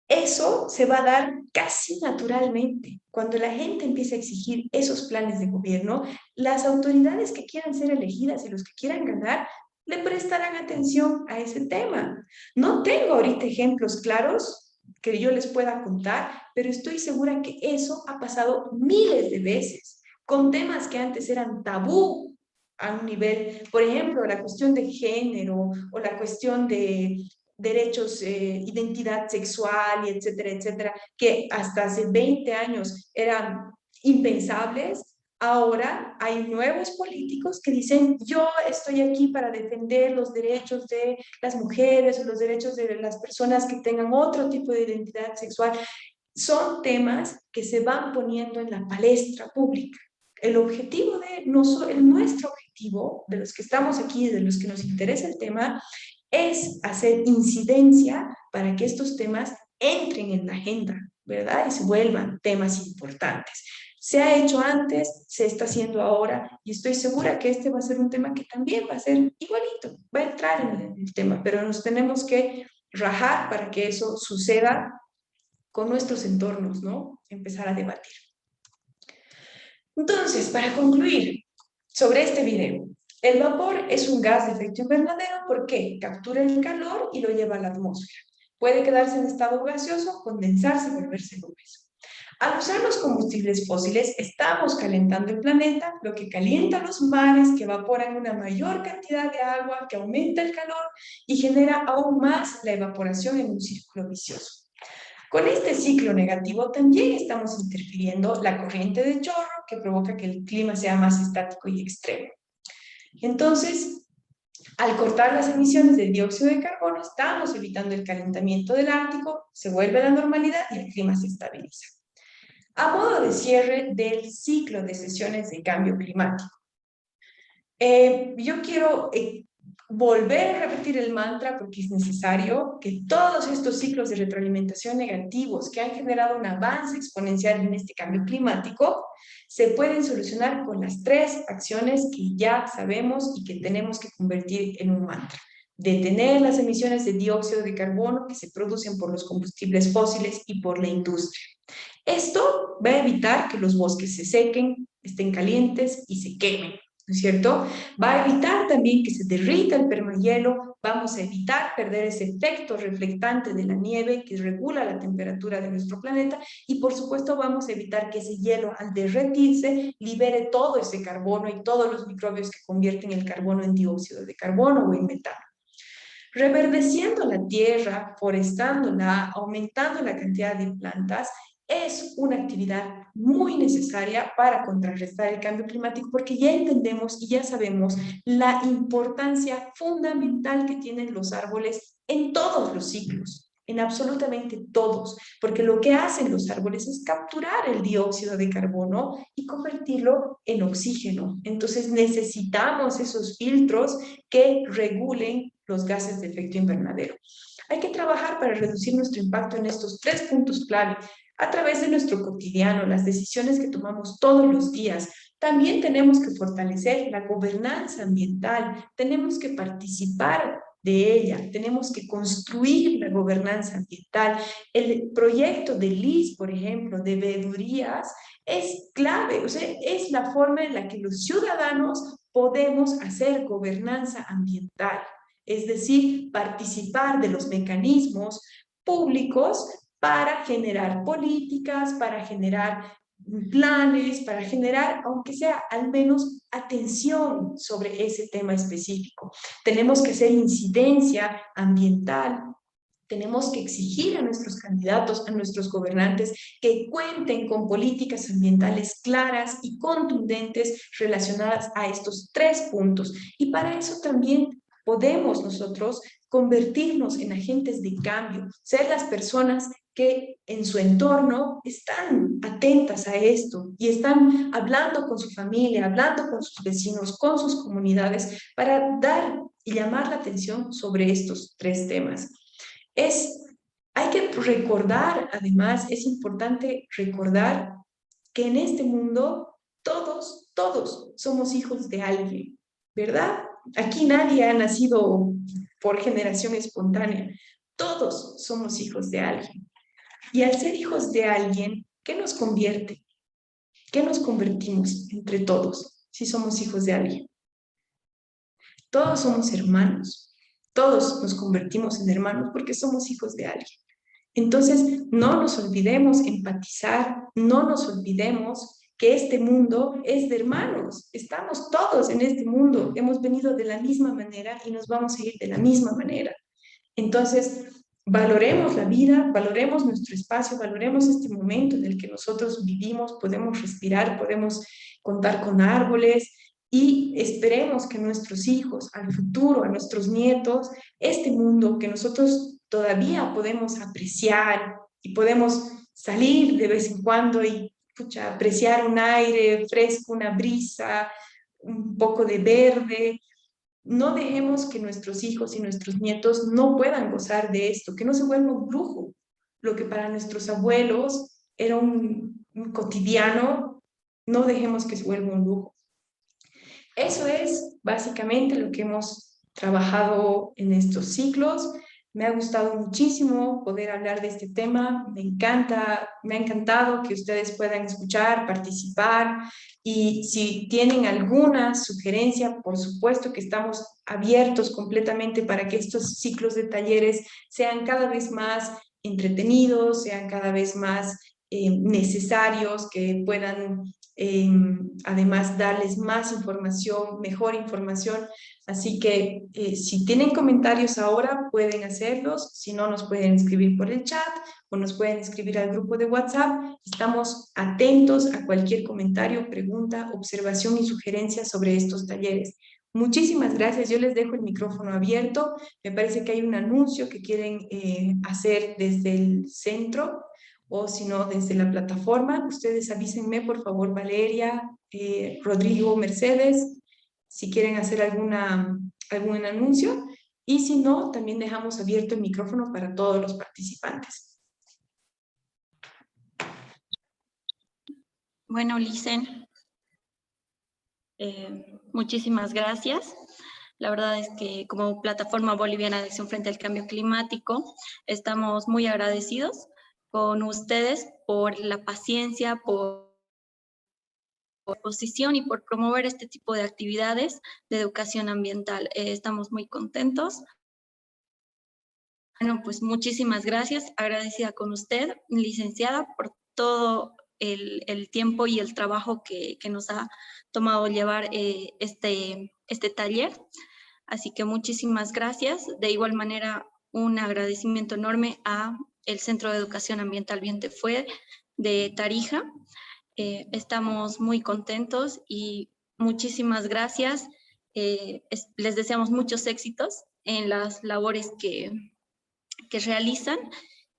Eso se va a dar casi naturalmente. Cuando la gente empiece a exigir esos planes de gobierno, las autoridades que quieran ser elegidas y los que quieran ganar le prestarán atención a ese tema. No tengo ahorita ejemplos claros que yo les pueda contar, pero estoy segura que eso ha pasado miles de veces con temas que antes eran tabú. a un nivel, por ejemplo, la cuestión de género o la cuestión de derechos, identidad sexual, y etcétera, etcétera, que hasta hace 20 años eran impensables. Ahora hay nuevos políticos que dicen, yo estoy aquí para defender los derechos de las mujeres o los derechos de las personas que tengan otro tipo de identidad sexual. Son temas que se van poniendo en la palestra pública. El objetivo de nuestro objetivo, de los que estamos aquí, de los que nos interesa el tema, es hacer incidencia para que estos temas entren en la agenda, ¿verdad? Y se vuelvan temas importantes. Se ha hecho antes, se está haciendo ahora, y estoy segura que este va a ser un tema que también va a ser igualito, va a entrar en el tema, pero nos tenemos que rajar para que eso suceda con nuestros entornos, ¿no? Empezar a debatir. Entonces, para concluir sobre este video, el vapor es un gas de efecto invernadero porque captura el calor y lo lleva a la atmósfera. Puede quedarse en estado gaseoso, condensarse y volverse nubes. Al usar los combustibles fósiles, estamos calentando el planeta, lo que calienta los mares, que evaporan una mayor cantidad de agua, que aumenta el calor y genera aún más la evaporación en un círculo vicioso. Con este ciclo negativo también estamos interfiriendo la corriente de chorro, que provoca que el clima sea más estático y extremo. Entonces, al cortar las emisiones de dióxido de carbono, estamos evitando el calentamiento del Ártico, se vuelve a la normalidad y el clima se estabiliza. A modo de cierre del ciclo de sesiones de cambio climático, yo quiero volver a repetir el mantra porque es necesario que todos estos ciclos de retroalimentación negativos que han generado un avance exponencial en este cambio climático se pueden solucionar con las 3 acciones que ya sabemos y que tenemos que convertir en un mantra. Detener las emisiones de dióxido de carbono que se producen por los combustibles fósiles y por la industria. Esto va a evitar que los bosques se sequen, estén calientes y se quemen, ¿no es cierto? Va a evitar también que se derrita el permahielo, vamos a evitar perder ese efecto reflectante de la nieve que regula la temperatura de nuestro planeta y por supuesto vamos a evitar que ese hielo al derretirse libere todo ese carbono y todos los microbios que convierten el carbono en dióxido de carbono o en metano. Reverdeciendo la tierra, forestándola, aumentando la cantidad de plantas, es una actividad muy necesaria para contrarrestar el cambio climático porque ya entendemos y ya sabemos la importancia fundamental que tienen los árboles en todos los ciclos, en absolutamente todos, porque lo que hacen los árboles es capturar el dióxido de carbono y convertirlo en oxígeno. Entonces necesitamos esos filtros que regulen los gases de efecto invernadero. Hay que trabajar para reducir nuestro impacto en estos 3 puntos clave a través de nuestro cotidiano, las decisiones que tomamos todos los días. También tenemos que fortalecer la gobernanza ambiental, tenemos que participar de ella, tenemos que construir la gobernanza ambiental. El proyecto de LIS, por ejemplo, de veedurías, es clave, o sea, es la forma en la que los ciudadanos podemos hacer gobernanza ambiental, es decir, participar de los mecanismos públicos para generar políticas, para generar planes, para generar, aunque sea al menos, atención sobre ese tema específico. Tenemos que hacer incidencia ambiental, tenemos que exigir a nuestros candidatos, a nuestros gobernantes, que cuenten con políticas ambientales claras y contundentes relacionadas a estos 3 puntos. Y para eso también podemos nosotros convertirnos en agentes de cambio, ser las personas que en su entorno están atentas a esto y están hablando con su familia, hablando con sus vecinos, con sus comunidades, para dar y llamar la atención sobre estos 3 temas. Hay que recordar, además, es importante recordar que en este mundo todos somos hijos de alguien, ¿verdad? Aquí nadie ha nacido por generación espontánea. Todos somos hijos de alguien. Y al ser hijos de alguien, ¿qué nos convierte? ¿Qué nos convertimos entre todos si somos hijos de alguien? Todos somos hermanos. Todos nos convertimos en hermanos porque somos hijos de alguien. Entonces, no nos olvidemos empatizar, no nos olvidemos que este mundo es de hermanos, estamos todos en este mundo, hemos venido de la misma manera y nos vamos a ir de la misma manera. Entonces, valoremos la vida, valoremos nuestro espacio, valoremos este momento en el que nosotros vivimos, podemos respirar, podemos contar con árboles y esperemos que nuestros hijos, al futuro, a nuestros nietos, este mundo que nosotros todavía podemos apreciar y podemos salir de vez en cuando y apreciar un aire fresco, una brisa, un poco de verde. No dejemos que nuestros hijos y nuestros nietos no puedan gozar de esto, que no se vuelva un lujo. Lo que para nuestros abuelos era un cotidiano, no dejemos que se vuelva un lujo. Eso es básicamente lo que hemos trabajado en estos ciclos. Me ha gustado muchísimo poder hablar de este tema. Me ha encantado que ustedes puedan escuchar, participar y si tienen alguna sugerencia, por supuesto que estamos abiertos completamente para que estos ciclos de talleres sean cada vez más entretenidos, sean cada vez más necesarios, que puedan además darles más información, mejor información. Así que si tienen comentarios ahora pueden hacerlos, si no nos pueden escribir por el chat o nos pueden escribir al grupo de WhatsApp. Estamos atentos a cualquier comentario, pregunta, observación y sugerencia sobre estos talleres. Muchísimas gracias, yo les dejo el micrófono abierto. Me parece que hay un anuncio que quieren hacer desde el centro o si no desde la plataforma. Ustedes avísenme por favor, Valeria, Rodrigo, Mercedes, si quieren hacer algún anuncio, y si no, también dejamos abierto el micrófono para todos los participantes. Bueno, Licen, muchísimas gracias. La verdad es que como Plataforma Boliviana de Acción frente al Cambio Climático, estamos muy agradecidos con ustedes por la paciencia, por posición y por promover este tipo de actividades de educación ambiental. Estamos muy contentos. Bueno, pues muchísimas gracias. Agradecida con usted, licenciada, por todo el tiempo y el trabajo que nos ha tomado llevar este taller. Así que muchísimas gracias. De igual manera, un agradecimiento enorme a el Centro de Educación Ambiental Vientefue de Tarija. Estamos muy contentos y muchísimas gracias. Les deseamos muchos éxitos en las labores que realizan.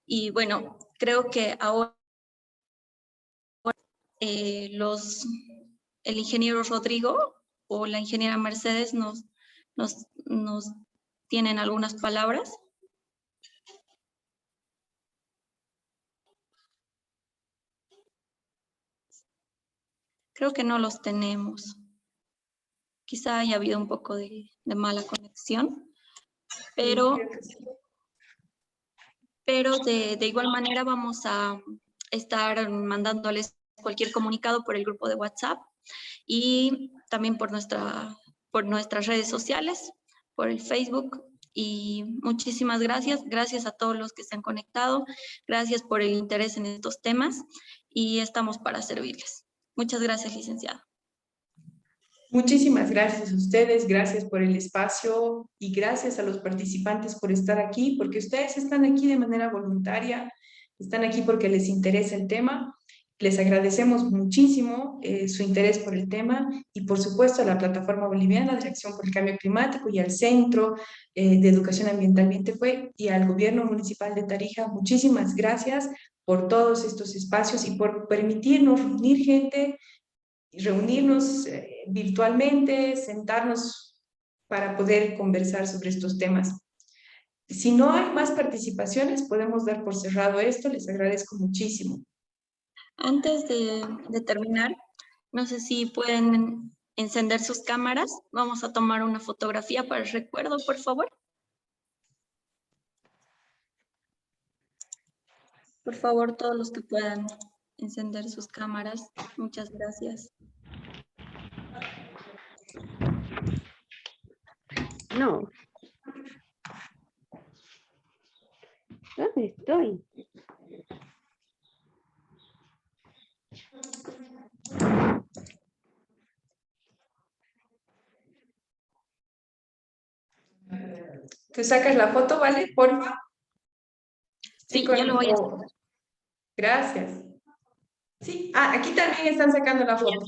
Y bueno, creo que ahora el ingeniero Rodrigo o la ingeniera Mercedes nos tienen algunas palabras. Creo que no los tenemos. Quizá haya habido un poco de mala conexión, pero de igual manera vamos a estar mandándoles cualquier comunicado por el grupo de WhatsApp y también por nuestras redes sociales, por el Facebook. Y muchísimas gracias. Gracias a todos los que se han conectado. Gracias por el interés en estos temas y estamos para servirles. Muchas gracias, licenciada. Muchísimas gracias a ustedes, gracias por el espacio y gracias a los participantes por estar aquí, porque ustedes están aquí de manera voluntaria, están aquí porque les interesa el tema. Les agradecemos muchísimo su interés por el tema y por supuesto a la Plataforma Boliviana de Acción por el Cambio Climático y al Centro de Educación Ambiental Vientefue y al Gobierno Municipal de Tarija. Muchísimas gracias por todos estos espacios y por permitirnos reunir gente, reunirnos virtualmente, sentarnos para poder conversar sobre estos temas. Si no hay más participaciones, podemos dar por cerrado esto. Les agradezco muchísimo. Antes de terminar, no sé si pueden encender sus cámaras. Vamos a tomar una fotografía para el recuerdo, por favor. Por favor, todos los que puedan encender sus cámaras. Muchas gracias. No. ¿Dónde estoy? Tú sacas la foto, ¿vale? Porfa. Sí, yo lo voy a hacer. Gracias. Sí, aquí también están sacando la foto.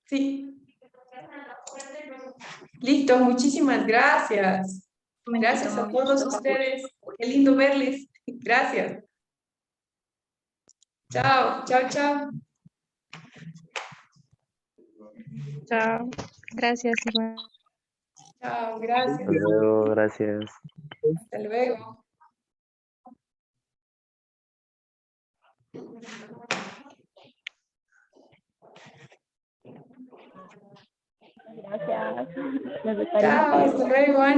Sí. Listo, muchísimas gracias. Gracias a todos ustedes. Qué lindo verles. Gracias. Chao, chao, chao. Chao. Gracias, Iván. Chao, gracias. Hasta luego, gracias. Hasta luego. Gracias. Chao, hasta luego, Ani.